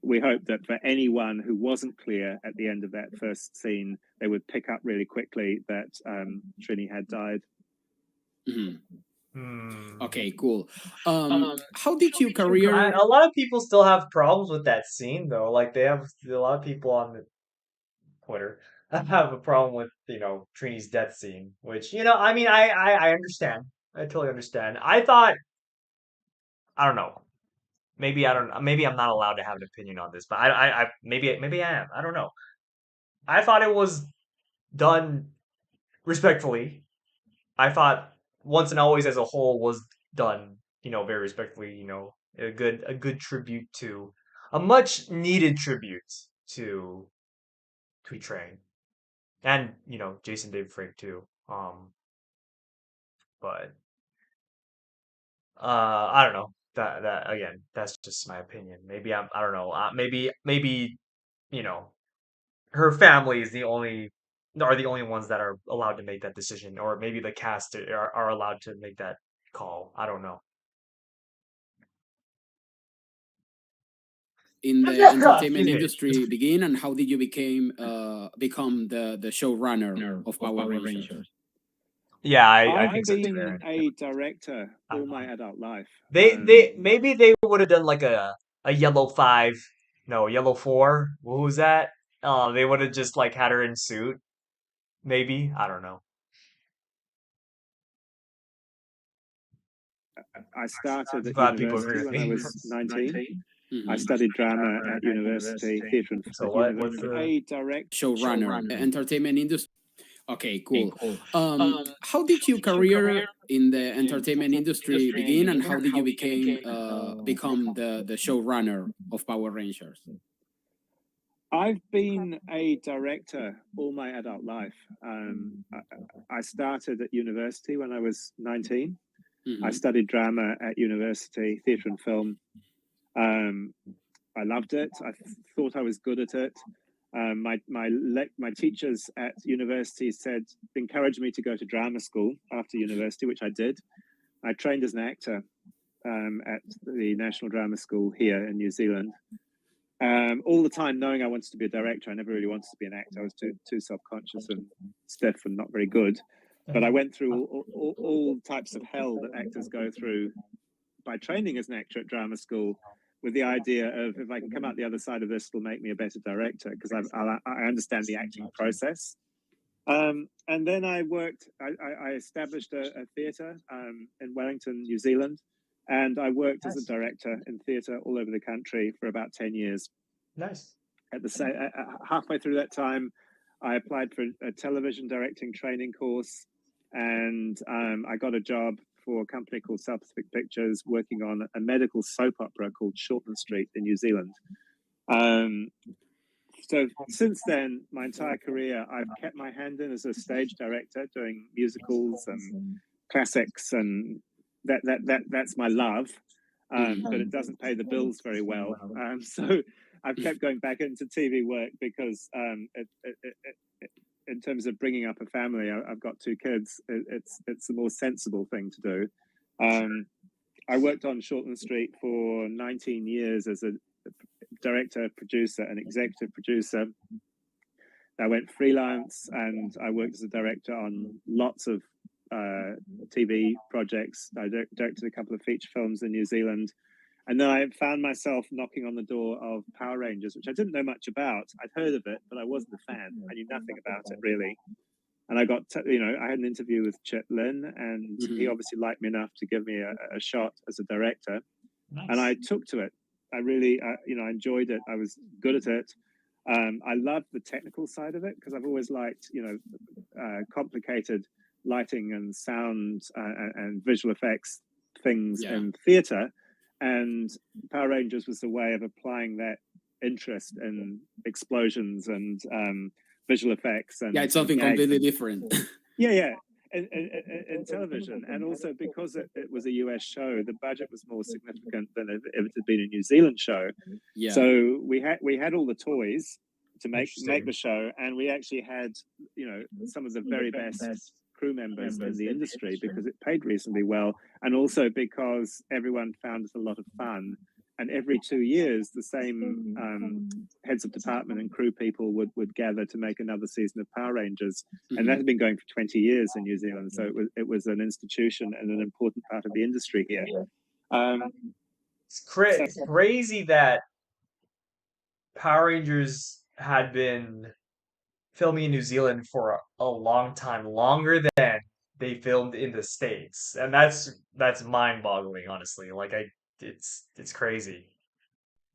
we hope that for anyone who wasn't clear at the end of that first scene, they would pick up really quickly that Trini had died. Okay, cool. How did your career? A lot of people still have problems with that scene, though. Like they have a lot of people on Twitter have a problem with Trini's death scene, which I mean I understand. I totally understand. I thought, I don't know. Maybe I'm not allowed to have an opinion on this, but maybe I am. I don't know. I thought it was done respectfully. I thought Once and Always as a whole was done, very respectfully, a good tribute to a much needed tribute to Train. And, Jason David Frank too. But I don't know. That again, that's just my opinion. Maybe I don't know. Maybe her family is the only ones that are allowed to make that decision, or maybe the cast are allowed to make that call. I don't know. In the entertainment industry begin, and how did you become the showrunner of Power Rangers? Yeah, I think so I've too. been a director all my adult life. Maybe they would have done like a yellow 5, no, yellow 4. What was that? They would have just like had her in suit. Maybe, I don't know. I started at glad people university agree when with I me. was 19. Mhm. I studied drama at university, theatre and So what? What's university. the A direct Showrunner, entertainment industry. Okay, cool. How did your career in the entertainment industry begin, and how did you become the showrunner of Power Rangers? I've been a director all my adult life. I started at university when I was 19. Mhm. I studied drama at university, theatre and film. I loved it. I thought I was good at it. My teachers at university encouraged me to go to drama school after university, which I did. I trained as an actor at the National Drama School here in New Zealand. All the time knowing I wanted to be a director. I never really wanted to be an actor. I was too self-conscious and stiff and not very good. But I went through all types of hell that actors go through by training as an actor at drama school, with the idea of, if I can come out the other side of this, it'll make me a better director, because I understand the acting process. And then I established a theatre in Wellington, New Zealand, and I worked as a director in theatre all over the country for about 10 years. nice? Halfway through that time, I applied for a television directing training course, and I got a job for a company called South Pacific Pictures, working on a medical soap opera called Shortland Street in New Zealand. So since then, my entire career, I've kept my hand in as a stage director, doing musicals and classics, and that's my love. But it doesn't pay the bills very well. So I've kept going back into TV work because in terms of bringing up a family, I've got 2 kids. It's the more sensible thing to do. I worked on Shortland Street for 19 years as a director, producer, and executive producer. I went freelance, and I worked as a director on lots of TV projects. I directed a couple of feature films in New Zealand. And then I found myself knocking on the door of Power Rangers, which I didn't know much about. I'd heard of it, but I wasn't a fan. I knew nothing about it, really. And I got, I had an interview with Chip Lynn, and he obviously liked me enough to give me a shot as a director. Nice. And I took to it. I really, I enjoyed it. I was good at it. I loved the technical side of it, because I've always liked, complicated lighting and sound and visual effects things in theatre. And Power Rangers was a way of applying that interest in explosions and visual effects. And it's something completely different. In television. And also because it was a US show, the budget was more significant than if it had been a New Zealand show. Yeah. So we had all the toys to make the show, and we actually had some of the very best crew members in the industry, because it paid reasonably well, and also because everyone found it a lot of fun. And every 2 years, the same heads of department and crew people would gather to make another season of Power Rangers. And that had been going for 20 years in New Zealand. So it was an institution and an important part of the industry here. It's crazy that Power Rangers had been filming in New Zealand for a long time, longer than they filmed in the States. And that's mind-boggling, honestly. Like it's crazy.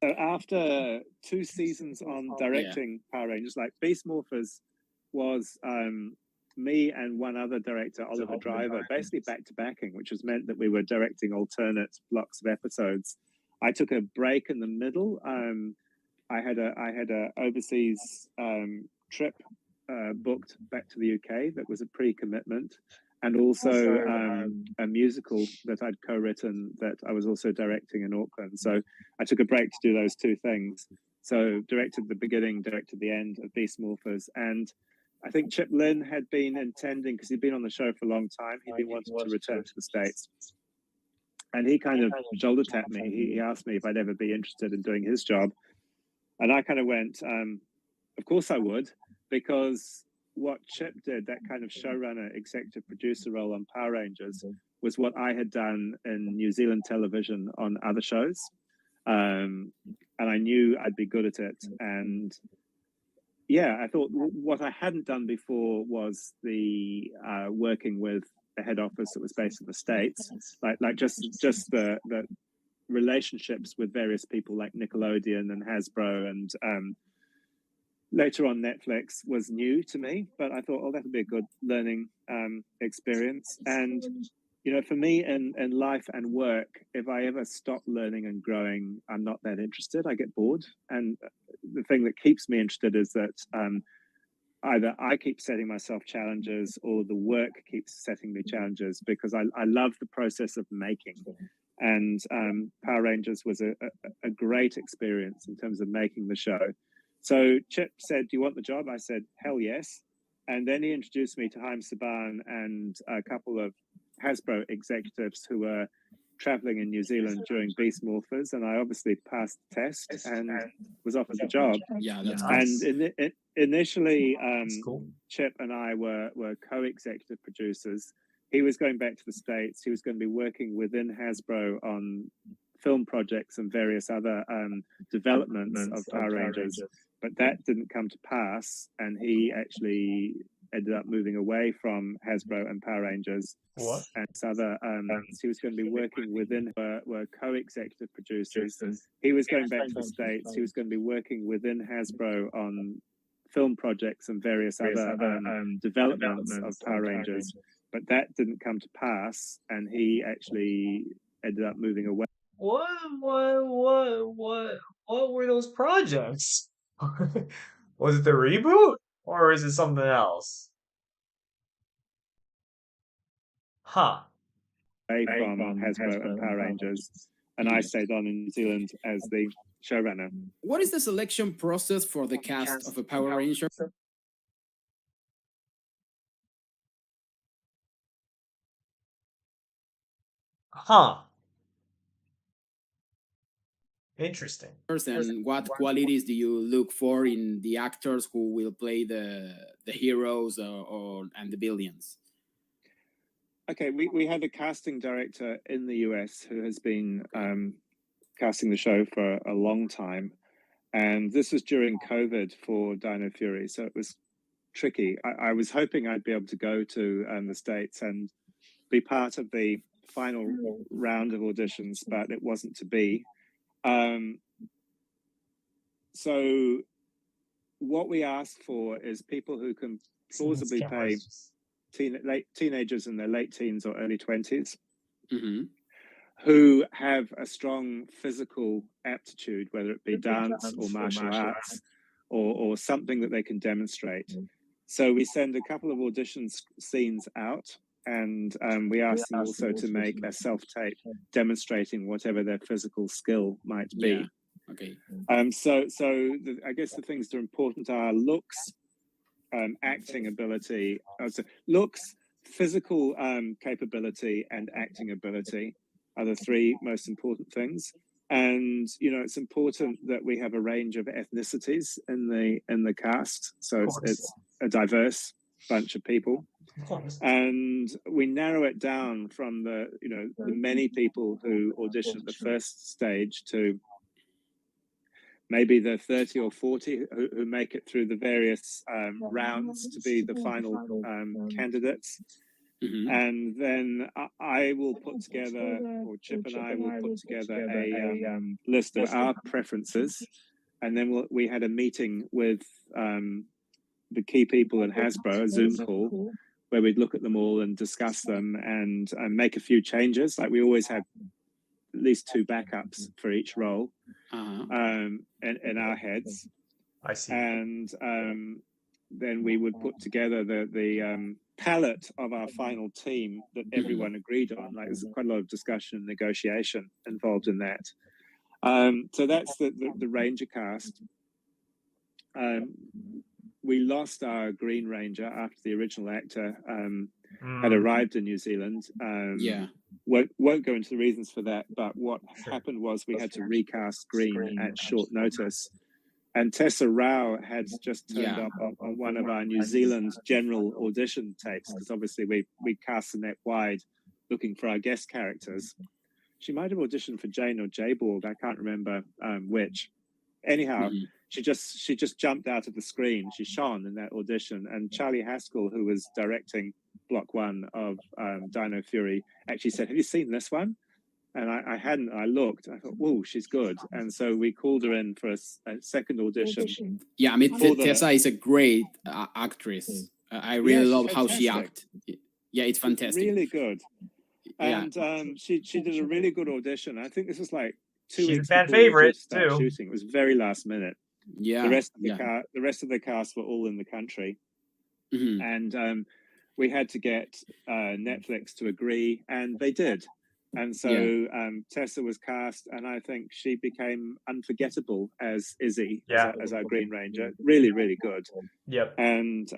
So after 2 seasons on directing Power Rangers, like Beast Morphers was me and one other director, Oliver Driver, basically back-to-backing, which was meant that we were directing alternate blocks of episodes. I took a break in the middle. I had a overseas trip booked back to the UK that was a pre-commitment, and also a musical that I'd co-written that I was also directing in Auckland. So I took a break to do those 2 things. So directed the beginning, directed the end of Beast Morphers. And I think Chip Lynn had been intending, because he'd been on the show for a long time, he'd been wanting to return to the States. And he kind of shoulder tapped me. He asked me if I'd ever be interested in doing his job. And I kind of went, of course I would, because what Chip did, that kind of showrunner, executive producer role on Power Rangers, was what I had done in New Zealand television on other shows. And I knew I'd be good at it. And I thought what I hadn't done before was the working with a head office that was based in the States, like just the relationships with various people like Nickelodeon and Hasbro and later on Netflix was new to me, but I thought, oh, that would be a good learning experience. And you know, for me in life and work, if I ever stop learning and growing, I'm not that interested. I get bored. And the thing that keeps me interested is that either I keep setting myself challenges or the work keeps setting me challenges, because I love the process of making. And Power Rangers was a great experience in terms of making the show. So Chip said, do you want the job? I said, hell yes. And then he introduced me to Haim Saban and a couple of Hasbro executives who were traveling in New Zealand during Beast Morphers, and I obviously passed the test and was offered the job. Yeah, that's nice. And initially, cool. Chip and I were co-executive producers. He was going back to the States. He was going to be working within Hasbro on film projects and various other developments of Power Rangers, but that didn't come to pass, and he actually ended up moving away from Hasbro and Power Rangers. What? And other he was going to be working within were co-executive producers. He was going back to the States. He was going to be working within Hasbro on film projects and various other developments of Power Rangers, but that didn't come to pass, and he actually ended up moving away. What were those projects? Was it the reboot or is it something else? Huh. From Hasbro and Power Rangers, and I stayed on in New Zealand as the showrunner. What is the selection process for the cast of a Power Ranger? Huh. Interesting. And what qualities do you look for in the actors who will play the heroes and the villains? Okay, we had a casting director in the US who has been casting the show for a long time, and this was during COVID for Dino Fury, so it was tricky. I was hoping I'd be able to go to the States and be part of the final round of auditions, but it wasn't to be. So what we asked for is people who can plausibly play teenagers in their late teens or early 20s, who have a strong physical aptitude, whether it be dance or martial arts or something that they can demonstrate. So we send a couple of audition scenes out, and we ask them also to make a self-tape demonstrating whatever their physical skill might be. Yeah. Okay. I guess the things that are important are looks, acting ability, looks, physical capability, and acting ability are the three most important things. And you know, it's important that we have a range of ethnicities in the cast, so it's a diverse bunch of people. And we narrow it down from the many people who audition at the first stage to maybe the 30 or 40 who make it through the various rounds to be the final candidates. And then I will put together, or Chip and I will put together a list of our preferences. And then we had a meeting with the key people in Hasbro, a Zoom call, where we'd look at them all and discuss them and make a few changes. Like we always have at least 2 backups for each role in our heads. I see. And then we would put together the palette of our final team that everyone agreed on. Like there's quite a lot of discussion and negotiation involved in that. So that's the Ranger cast. We lost our Green Ranger after the original actor had arrived in New Zealand. Won't go into the reasons for that, but what happened was we had to recast Green at short notice. And Tessa Rao had just turned up on one of our New Zealand general audition tapes, because obviously we cast the net wide looking for our guest characters. She might have auditioned for Jane or J-Borg, I can't remember which. Anyhow, she just jumped out of the screen. She shone in that audition. And Charlie Haskell, who was directing block one of Dino Fury actually said, "Have you seen this one?" And I hadn't. I looked. I thought, "Whoa, she's good." And so we called her in for a second audition. Yeah, I mean, Tessa is a great actress. I really love how she acts. Yeah, it's fantastic. She's really good. And she did a really good audition. I think this was like 2 weeks before favorite we too. shooting. It was very last minute. Yeah, the rest of the cast were all in the country, and we had to get Netflix to agree, and they did. And so Tessa was cast, and I think she became unforgettable as Izzy, as our Green Ranger. Really, really good. Yep. And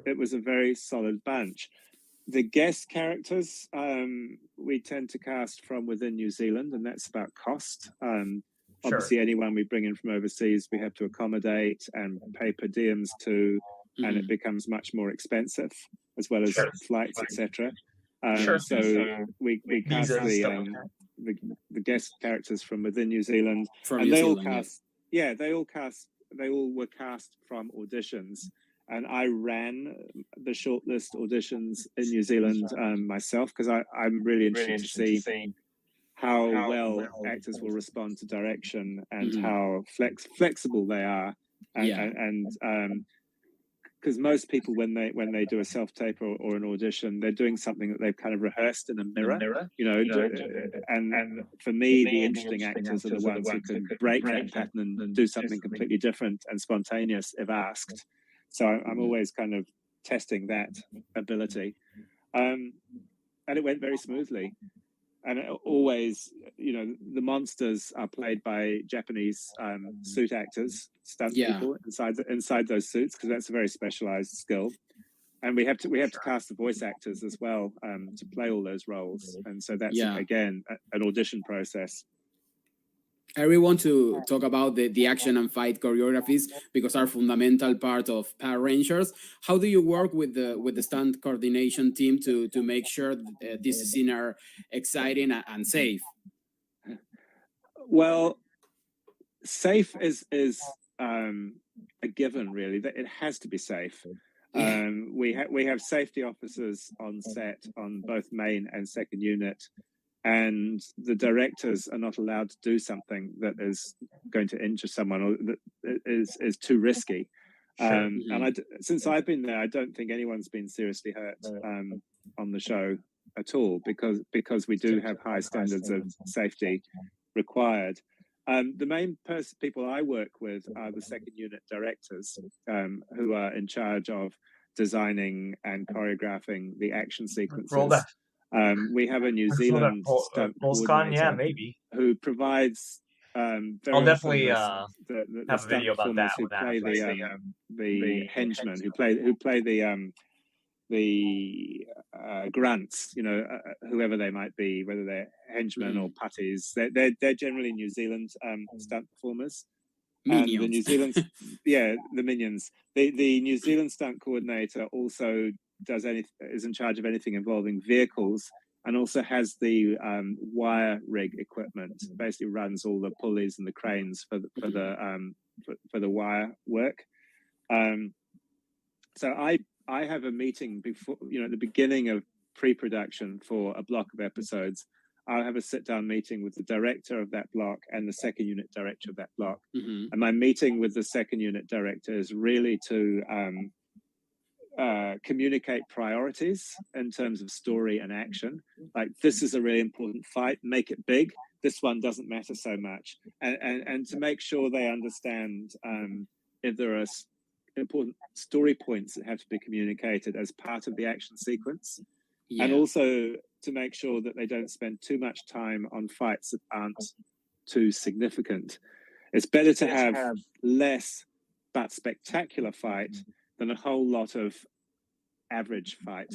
it was a very solid bunch. The guest characters, we tend to cast from within New Zealand, and that's about cost. Obviously, anyone we bring in from overseas, we have to accommodate and pay per diems to, and it becomes much more expensive, as well as flights, etc. So we cast the guest characters from within New Zealand, and they all cast. Yeah, they all were cast from auditions. And I ran the shortlist auditions in New Zealand myself, because I'm really interested to see how well actors will respond to direction and how flexible they are. And because most people, when they do a self-tape or an audition, they're doing something that they've kind of rehearsed in a mirror, you know. And for me, the interesting actors are the ones who can break that pattern and do something completely different and spontaneous if asked. So I'm always kind of testing that ability. And it went very smoothly. And always, you know, the monsters are played by Japanese suit actors, stunt people inside those suits, because that's a very specialized skill. And we have to cast the voice actors as well to play all those roles. And so that's again an audition process. I really want to talk about the action and fight choreographies, because are fundamental part of Power Rangers. How do you work with the stunt coordination team to make sure these scenes are exciting and safe? Well, safe is a given, really. That it has to be safe. We have safety officers on set on both main and second unit. And the directors are not allowed to do something that is going to injure someone or that is too risky. And since I've been there, I don't think anyone's been seriously hurt on the show at all, because we do have high standards of safety required. The main people I work with are the second unit directors, who are in charge of designing and choreographing the action sequences. We have a New Zealand stunt coordinator who provides I'll definitely the have a video about that who play the henchmen, who play the grunts, you know, whoever they might be, whether they're henchmen or putties. They're generally New Zealand stunt performers. Minions. And the New Zealand, the minions. The New Zealand stunt coordinator also is in charge of anything involving vehicles, and also has the wire rig equipment. Basically, runs all the pulleys and the cranes for the wire work. So I have a meeting before, you know, at the beginning of pre-production for a block of episodes. I'll have a sit-down meeting with the director of that block and the second unit director of that block. And my meeting with the second unit director is really to communicate priorities in terms of story and action. Like, this is a really important fight, make it big. This one doesn't matter so much. And to make sure they understand if there are important story points that have to be communicated as part of the action sequence. And also to make sure that they don't spend too much time on fights that aren't too significant. It's better to have less but spectacular fight than a whole lot of average fight.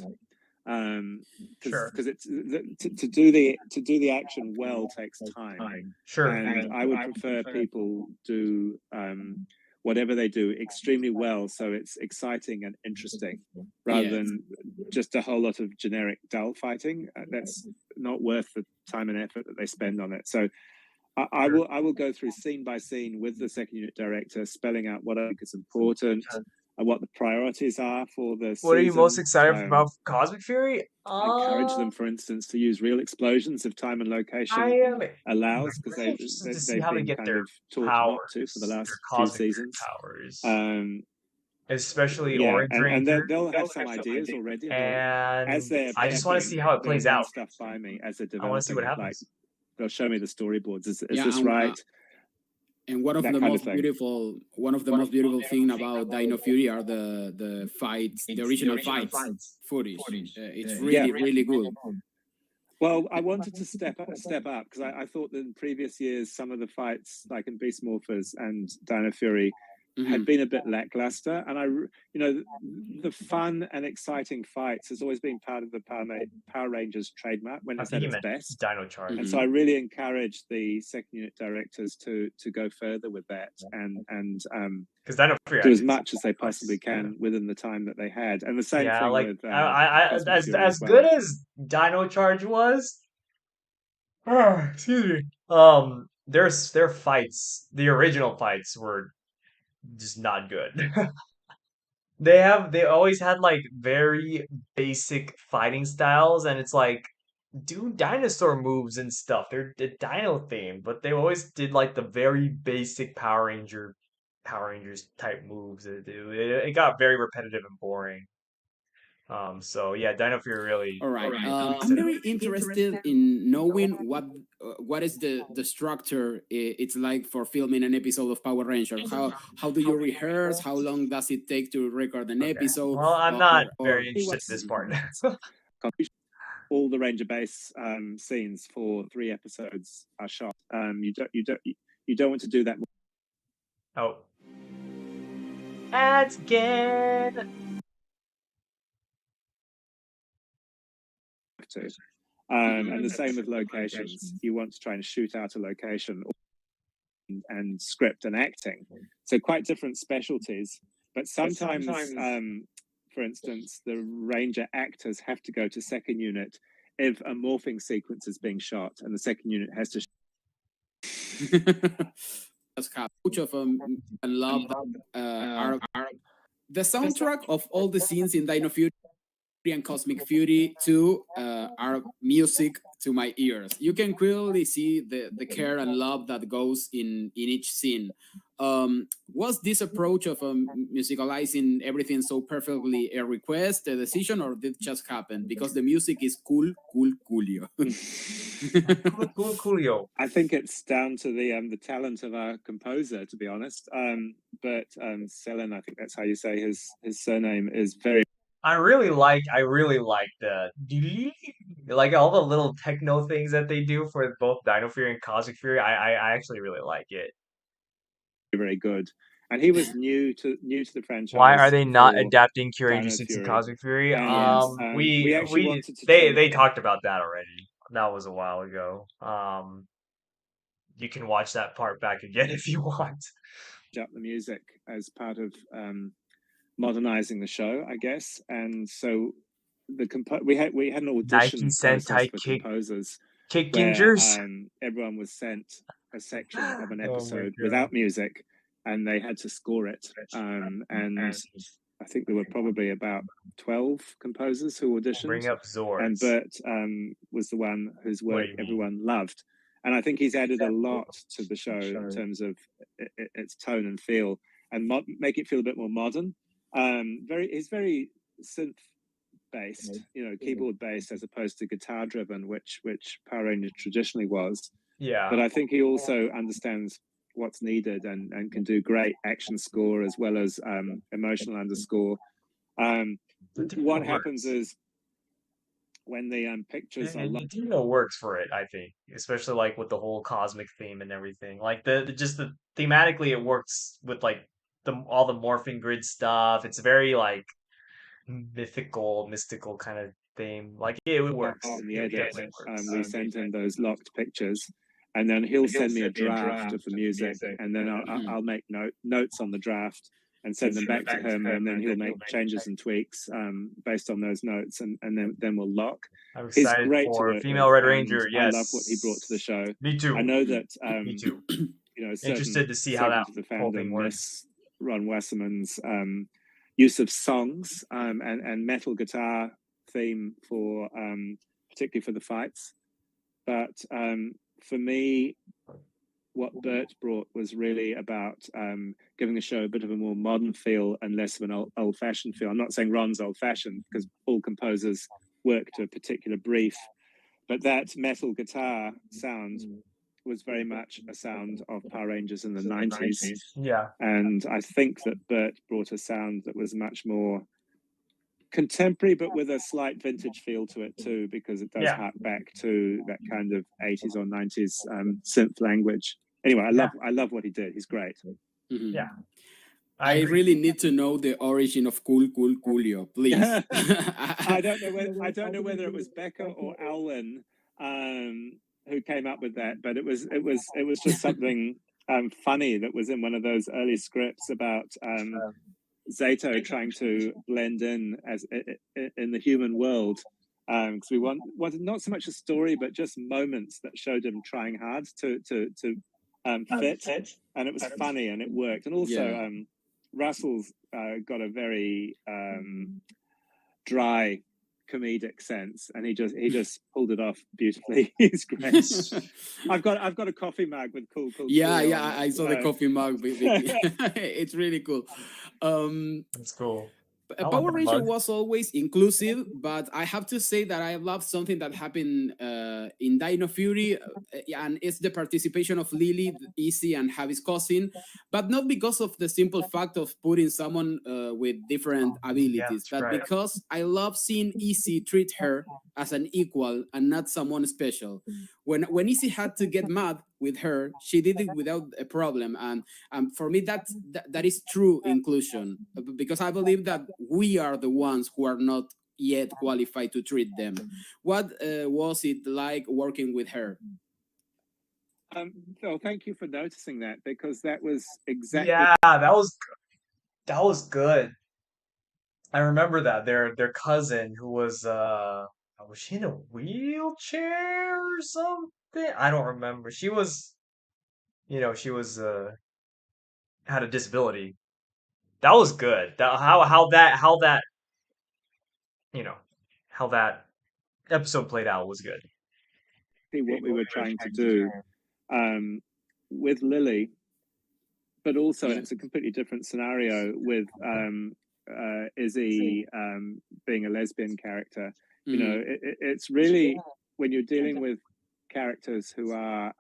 Because it's to do the action well takes time. And I would prefer people do whatever they do extremely well, so it's exciting and interesting, rather than just a whole lot of generic dull fighting. That's not worth the time and effort that they spend on it. So I will go through scene by scene with the second unit director, spelling out what I think is important, what the priorities are for the season. What are you most excited about Cosmic Fury? Encourage them, for instance, to use real explosions if time and location allows, because really interested to see they've how they been get kind their of taught powers, not to for the their last few cosmic seasons. powers. Especially Yeah, Orange and Ranger. they'll have some ideas already, And as they're I just want to prepping, see how it they'll plays run out. stuff by me as they're I want to see what developing it. Like happens. they'll show me the storyboards. Is Yeah, this right? And one of That the kind of most thing. beautiful, thing about Dino Fury are the fights, the original fights footage. It's really good. Well, I wanted to step up because I thought that in previous years some of the fights, like in Beast Morphers and Dino Fury, had been a bit lackluster, and the fun and exciting fights has always been part of the Power Rangers trademark when it's at its best. Dino Charge. And so I really encourage the second unit directors to go further with that and do as much as they possibly can within the time that they had. And the same thing like, with as good as Dino Charge was. Excuse me. Their fights, the original fights, were just not good. They always had like very basic fighting styles, and it's like do dinosaur moves and stuff. They're dino themed, but they always did like the very basic Power Rangers type moves. It got very repetitive and boring. So yeah, Dino Fury really. All right. I'm very interested in knowing what is the structure it's like for filming an episode of Power Rangers. How do you rehearse? How long does it take to record an episode? Well, I'm not very interested in this part. All the Ranger base scenes for 3 episodes are shot. You don't want to do that. Oh. Ads again. And the same with locations. You want to try and shoot out a location and script and acting. So quite different specialties. But sometimes, for instance, the Ranger actors have to go to second unit if a morphing sequence is being shot, and the second unit has to. Much of and love the soundtrack of all the scenes in Dino Fury and Cosmic Fury 2 are music to my ears. You can clearly see the care and love that goes in each scene. Was this approach of musicalizing everything so perfectly a request, a decision, or did it just happen? Because the music is coolio. Coolio. I think it's down to the talent of our composer, to be honest. But Selen, I think that's how you say his surname, is very. I really like the like all the little techno things that they do for both Dino Fury and Cosmic Fury. I actually really like it. Very good, and he was new to the franchise. Why are they not adapting Kyoranger Suits and Cosmic Fury? We actually wanted to. They talked about that already. That was a while ago. You can watch that part back again if you want. Up the music as part of modernizing the show, I guess, and so we had an audition process for composers. Kick Gingers. Everyone was sent a section of an episode without music, and they had to score it. And I think there were probably about 12 composers who auditioned. Bring up Zords. And Bert was the one whose work everyone loved. And I think he's added a lot to the show in terms of its tone and feel, and make it feel a bit more modern. He's very synth based, keyboard based, as opposed to guitar driven, which Power Rangers traditionally was. Yeah. But I think he also understands what's needed and can do great action score as well as emotional underscore. What happens is when the pictures are Dino works for it, I think, especially like with the whole cosmic theme and everything. Like the thematically it works with like all the morphing grid stuff. It's very like mystical kind of theme. Like it works. In the edit, we send him those locked pictures, and then he'll send me a draft of the music, and then I'll make notes on the draft and send them back to him, and then he'll make changes and tweaks based on those notes, and then we'll lock. I'm excited for Female Red Ranger. Yes, I love what he brought to the show. Me too. I know that. Me too. You know, interested to see how that the fandom works. Ron Wasserman's use of songs and metal guitar theme for particularly for the fights. But for me, what Bert brought was really about giving the show a bit of a more modern feel and less of an old-fashioned feel. I'm not saying Ron's old-fashioned, because all composers work to a particular brief, but that metal guitar sound was very much a sound of Power Rangers in the 90s. Yeah. And I think that Bert brought a sound that was much more contemporary, but with a slight vintage feel to it too, because it does hark back to that kind of 80s or 90s synth language. Anyway, I love what he did. He's great. Mhm. Yeah. I really need to know the origin of Cool Coolio, please. I don't know whether it was Becca or Alwyn who came up with that, but it was just something funny that was in one of those early scripts about Zato trying to blend in as in the human world, because we wanted not so much a story, but just moments that showed him trying hard to fit, and it was funny and it worked. And also, Russell's got a very dry comedic sense, and he just pulled it off beautifully. He's great. I've got a coffee mug with cool. Yeah, I saw the coffee mug. It's really cool. That's cool. Power Ranger was always inclusive, but I have to say that I love something that happened in Dino Fury, and it's the participation of Lily, Izzy, and Javi's cousin, but not because of the simple fact of putting someone with different abilities, but because I love seeing Izzy treat her as an equal and not someone special. When Izzy had to get mad with her, she did it without a problem, and for me that is true inclusion, because I believe that we are the ones who are not yet qualified to treat them. What was it like working with her? Phil, thank you for noticing that, because that was exactly that was good. I remember that their cousin, who was she in a wheelchair or something? I don't remember. She was, she was had a disability. That was good. How that how that episode played out was good. What we were trying to do with Lily, but also it's a completely different scenario with Izzy being a lesbian character. You know, it's really, when you're dealing with characters who are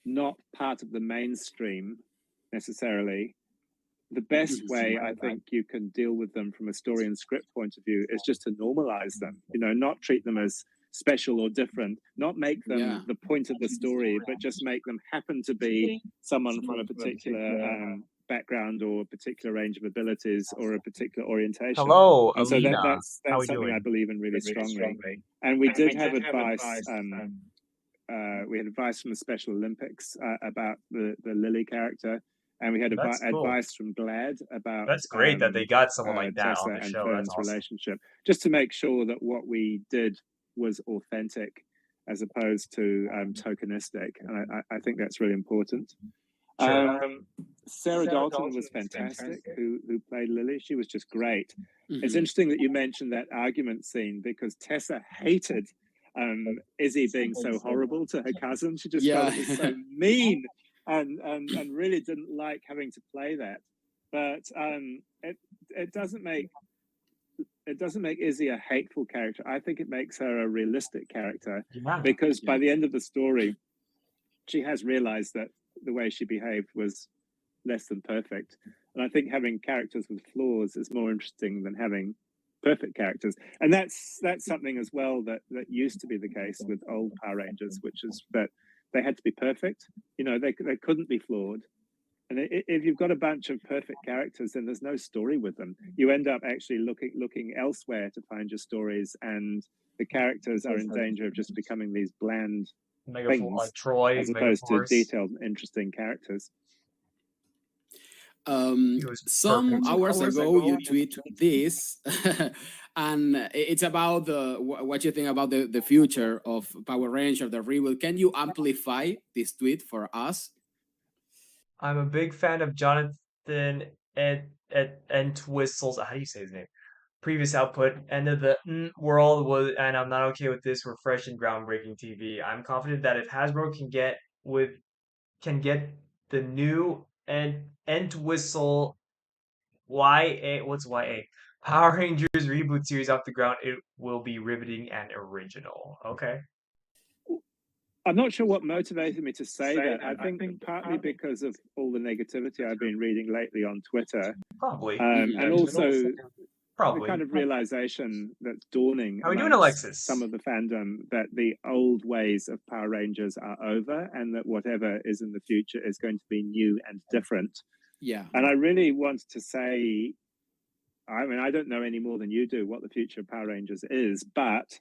not part of the mainstream necessarily, the best way I think you can deal with them from a story and script point of view is just to normalize them, not treat them as special or different, not make them the point of the story, but just make them happen to be someone from a particular background or a particular range of abilities or a particular orientation. Hello, and Alina. so that's something I believe in really strongly. And we did have advice. We had advice from the Special Olympics about the Lily character. And we had advice from GLAAD about. That's great that they got someone like that Tessa on the and show. Fern's That's awesome. relationship, just to make sure that what we did was authentic as opposed to tokenistic. And I think that's really important. Sure. Sarah Dalton was fantastic, who played Lily. She was just great. It's interesting that you mentioned that argument scene, because Tessa hated Izzy being so horrible to her cousin. She just felt it was so mean. And really didn't like having to play that, but it doesn't make Izzy a hateful character. I think it makes her a realistic character, because by the end of the story, she has realized that the way she behaved was less than perfect. And I think having characters with flaws is more interesting than having perfect characters. And that's something as well that used to be the case with old Power Rangers, which is that they had to be perfect. They couldn't be flawed. And if you've got a bunch of perfect characters, then there's no story with them. You end up actually looking elsewhere to find your stories, and the characters are in danger of just becoming these bland things, like Troy, as opposed to detailed, interesting characters. Some hours ago you tweet this and it's about what you think about the future of Power Ranger, the reboot. Can you amplify this tweet for us? I'm a big fan of Jonathan Entwistle's, how do you say his name? Previous output, End of the World was, and I'm not okay with this, were fresh and groundbreaking TV. I'm confident that if Hasbro can get the new Entwistle YA, what's YA? Power Rangers reboot series off the ground, it will be riveting and original. Okay. I'm not sure what motivated me to say that. I think partly because of all the negativity I've been reading lately on Twitter. Probably. And also the Probably. kind of realization that's dawning How are we doing, amongst Alexis? some of the fandom that the old ways of Power Rangers are over and that whatever is in the future is going to be new and different. Yeah. And I really wanted to say, I mean, I don't know any more than you do what the future of Power Rangers is, but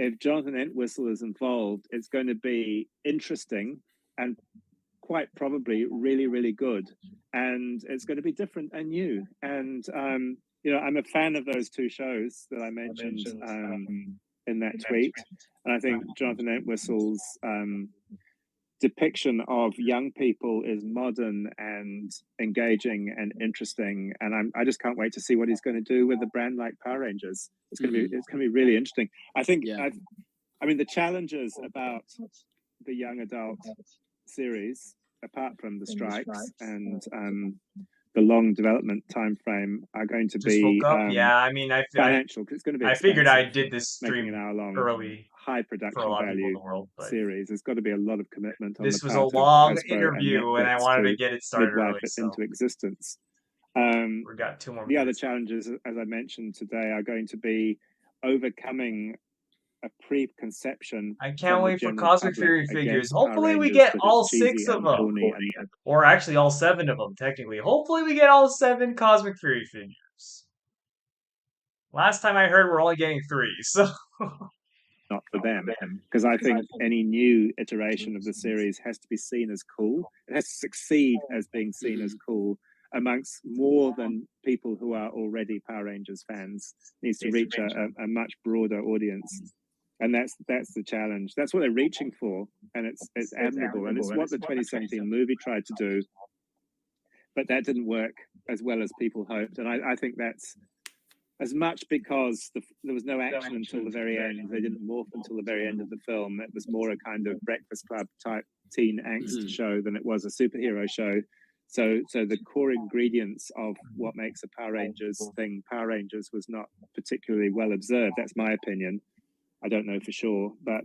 if Jonathan Entwistle is involved, it's going to be interesting and quite probably really, really good. And it's going to be different and new. And, you know, I'm a fan of those two shows that I mentioned in that tweet. And I think Jonathan Entwistle's depiction of young people is modern and engaging and interesting, and I just can't wait to see what he's going to do with a brand like Power Rangers. It's going to be really interesting. I think I mean the challenges about the young adult series, apart from the strikes and the long development time frame, are going to be yeah. I mean, financial, because it's going to be. I figured I did this stream an hour-long early. High production value series. There's got to be a lot of commitment on this the was part a long of interview, and I wanted to get it started early. So into existence. We got 2 more. The other challenges, as I mentioned today, are going to be overcoming a preconception. I can't wait for Cosmic Fury figures. Hopefully, we get all 6 of them, or actually all 7 of them. Technically, hopefully, we get all 7 Cosmic Fury figures. Last time I heard, we're only getting 3, so. Not for them, because I think any new iteration of the series has to be seen as cool. It has to succeed as being seen as cool amongst more than people who are already Power Rangers fans. It needs to reach a much broader audience, and that's the challenge. That's what they're reaching for, and it's admirable, and it's what the 2017 movie tried to do, but that didn't work as well as people hoped. And I think that's as much because there was no action until the very end. They didn't morph until the very end of the film. It was more a kind of Breakfast Club type teen angst show than it was a superhero show. So the core ingredients of what makes a Power Rangers was not particularly well observed. That's my opinion. I don't know for sure, but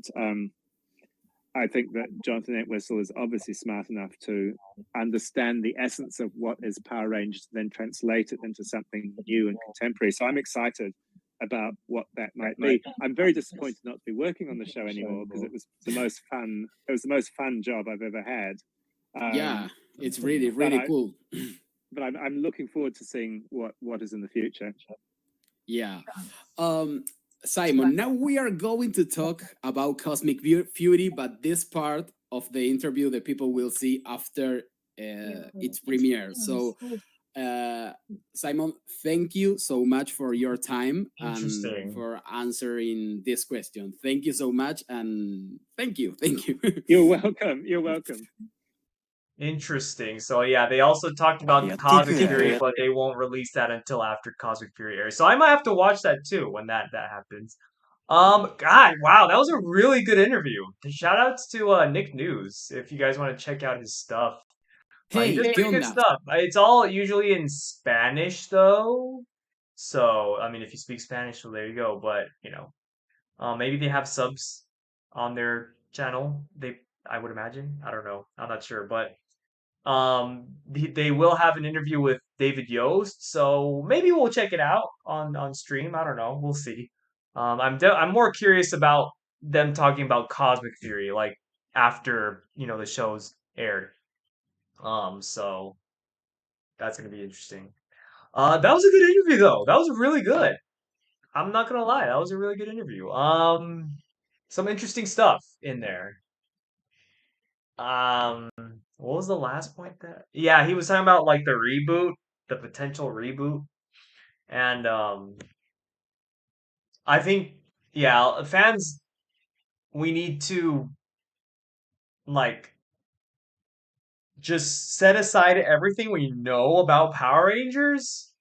I think that Jonathan Entwistle is obviously smart enough to understand the essence of what is Power Rangers, then translate it into something new and contemporary. So I'm excited about what that might be. I'm very disappointed not to be working on the show anymore, because it was the most fun. It was the most fun job I've ever had. Yeah, it's really cool. But I'm looking forward to seeing what is in the future. Yeah. Simon, now we are going to talk about Cosmic Fury, but this part of the interview the people will see after its premiere. So, Simon, thank you so much for your time and for answering this question. Thank you so much, and thank you. You're welcome. You're welcome. Interesting. So yeah, they also talked about Cosmic Fury, but they won't release that until after Cosmic Fury airs. So I might have to watch that too when that happens. God, wow, that was a really good interview. Shout outs to Nick News if you guys want to check out his stuff. Hey, he does pretty good stuff. It's all usually in Spanish though. So I mean, if you speak Spanish, well, there you go. But you know, maybe they have subs on their channel. I would imagine. I don't know. I'm not sure, but they will have an interview with David Yost, so maybe we'll check it out on stream. I don't know. We'll see. I'm more curious about them talking about Cosmic Fury, like after the show's aired. So that's gonna be interesting. That was a good interview though. That was really good. I'm not gonna lie, that was a really good interview. Some interesting stuff in there. What was the last point that? Yeah, he was talking about like the potential reboot, and I think fans, we need to like just set aside everything we know about Power Rangers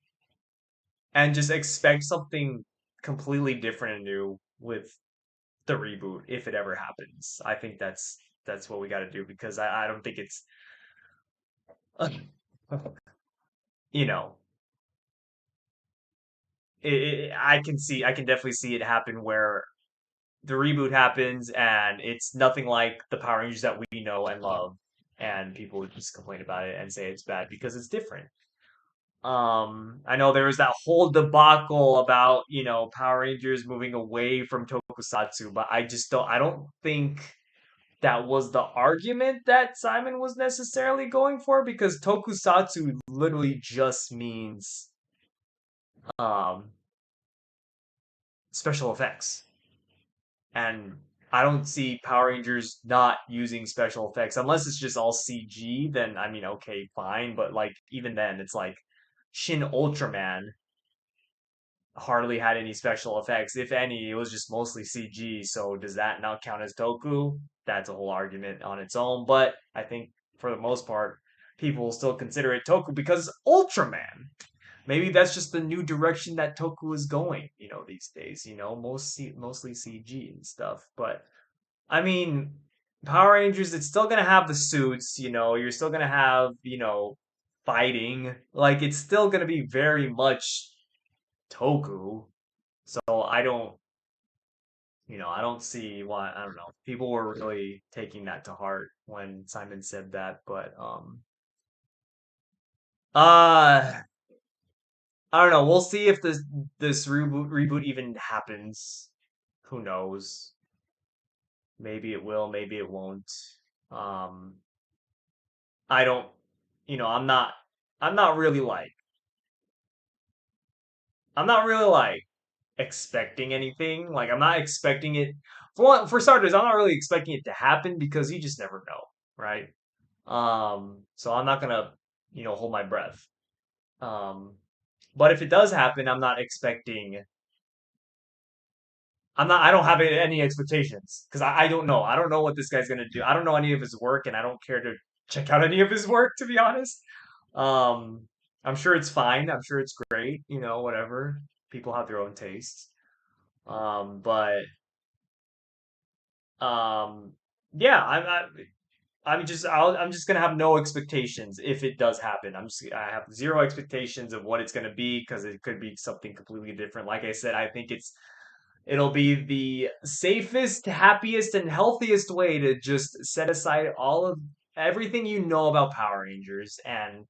and just expect something completely different and new with the reboot if it ever happens. I think that's what we got to do because I don't think it's you know I can definitely see it happen where the reboot happens and it's nothing like the Power Rangers that we know and love, and people would just complain about it and say it's bad because it's different. I know there was that whole debacle about, Power Rangers moving away from tokusatsu, but I don't think that was the argument that Simon was necessarily going for because tokusatsu literally just means um special effects. And I don't see Power Rangers not using special effects unless it's just all CG. Then I mean, okay, fine. But like even then, it's like Shin Ultraman hardly had any special effects. If any, it was just mostly CG. So does that not count as Toku? That's a whole argument on its own. But I think for the most part, people will still consider it Toku because Ultraman. Maybe that's just the new direction that Toku is going, these days, mostly CG and stuff. But I mean, Power Rangers, it's still gonna have the suits, you're still gonna have, fighting. Like it's still gonna be very much Toku. So I don't see why, I don't know. People were really taking that to heart when Simon said that, but uh I don't know. We'll see if this reboot even happens. Who knows? Maybe it will, maybe it won't. Um, I don't, I'm not really like, I'm not really like expecting anything. Like, I'm not expecting it. For starters, I'm not really expecting it to happen because you just never know, right? So I'm not gonna, hold my breath. Um, but if it does happen, I don't have any expectations because I don't know. I don't know what this guy's gonna do. I don't know any of his work, and I don't care to check out any of his work, to be honest. Um, I'm sure it's fine. I'm sure it's great. Whatever. People have their own tastes. But um, yeah, I'm just gonna have no expectations if it does happen. I have zero expectations of what it's gonna be because it could be something completely different. Like I said, I think it'll be the safest, happiest, and healthiest way to just set aside all of everything you know about Power Rangers and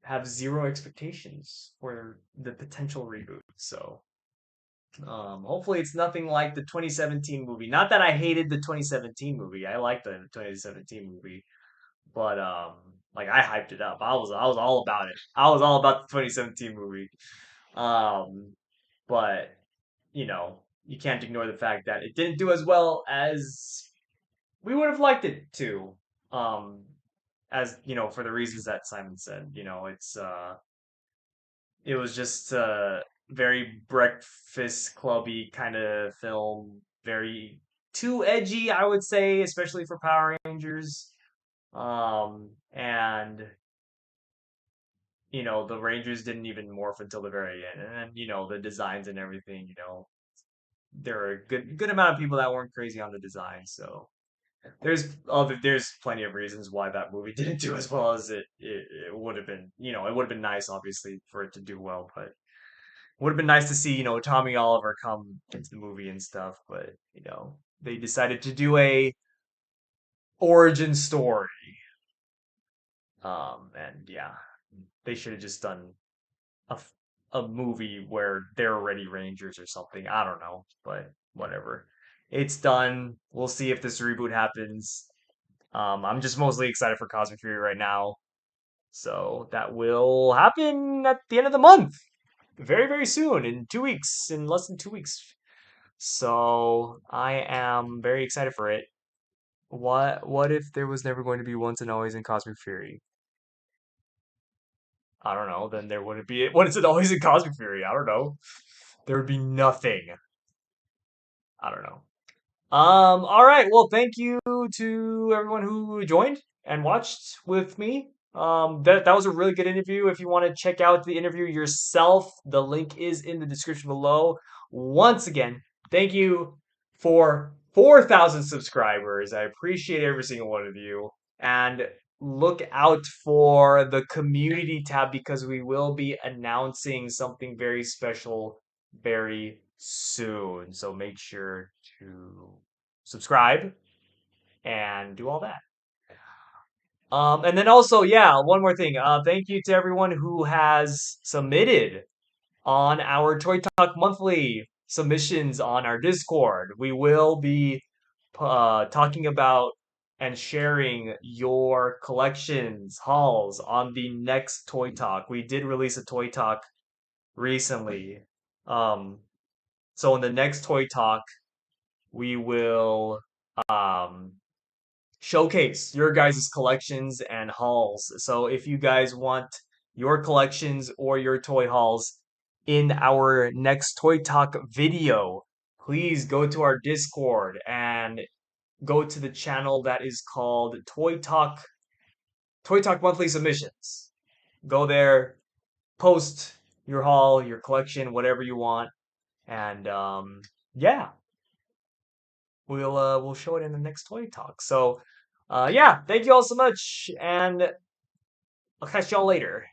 have zero expectations for the potential reboot. So, hopefully it's nothing like the 2017 movie. Not that I hated the 2017 movie. I liked the 2017 movie, but like I hyped it up. I was all about it. I was all about the 2017 movie. Um, but you can't ignore the fact that it didn't do as well as we would have liked it to. Um, as for the reasons that Simon said, it was just a very breakfast clubby kind of film, very too edgy, I would say, especially for Power Rangers. And the Rangers didn't even morph until the very end, and then the designs and everything, there are a good amount of people that weren't crazy on the design. So there's plenty of reasons why that movie didn't do as well as it would have been. It would have been nice, obviously, for it to do well, but it would have been nice to see Tommy Oliver come into the movie and stuff. But they decided to do a origin story. And yeah, they should have just done a a movie where they're already Rangers or something. I don't know, but whatever. It's done. We'll see if this reboot happens. I'm just mostly excited for Cosmic Fury right now. So that will happen at the end of the month. Very, very soon, in 2 weeks, in less than 2 weeks. So I am very excited for it. What if there was never going to be Once and Always in Cosmic Fury? I don't know, then there wouldn't be Once and Always in Cosmic Fury. I don't know. There would be nothing. I don't know. All right. Well, thank you to everyone who joined. and watched with me. That was a really good interview. If you want to check out the interview yourself, the link is in the description below. Once again, thank you for 4,000 subscribers. I appreciate every single one of you. And look out for the community tab because we will be announcing something very special very soon. So make sure to subscribe and do all that. And then also, yeah, one more thing. Thank you to everyone who has submitted on our Toy Talk Monthly submissions on our Discord. We will be talking about and sharing your collections, hauls on the next Toy Talk. We did release a Toy Talk recently. So in the next Toy Talk, we will showcase your guys' collections and hauls. So if you guys want your collections or your toy hauls in our next Toy Talk video, please go to our Discord and go to the channel that is called Toy Talk Monthly Submissions. Go there, post your haul, your collection, whatever you want, and yeah, we'll show it in the next Toy Talk. So yeah, thank you all so much, and I'll catch y'all later.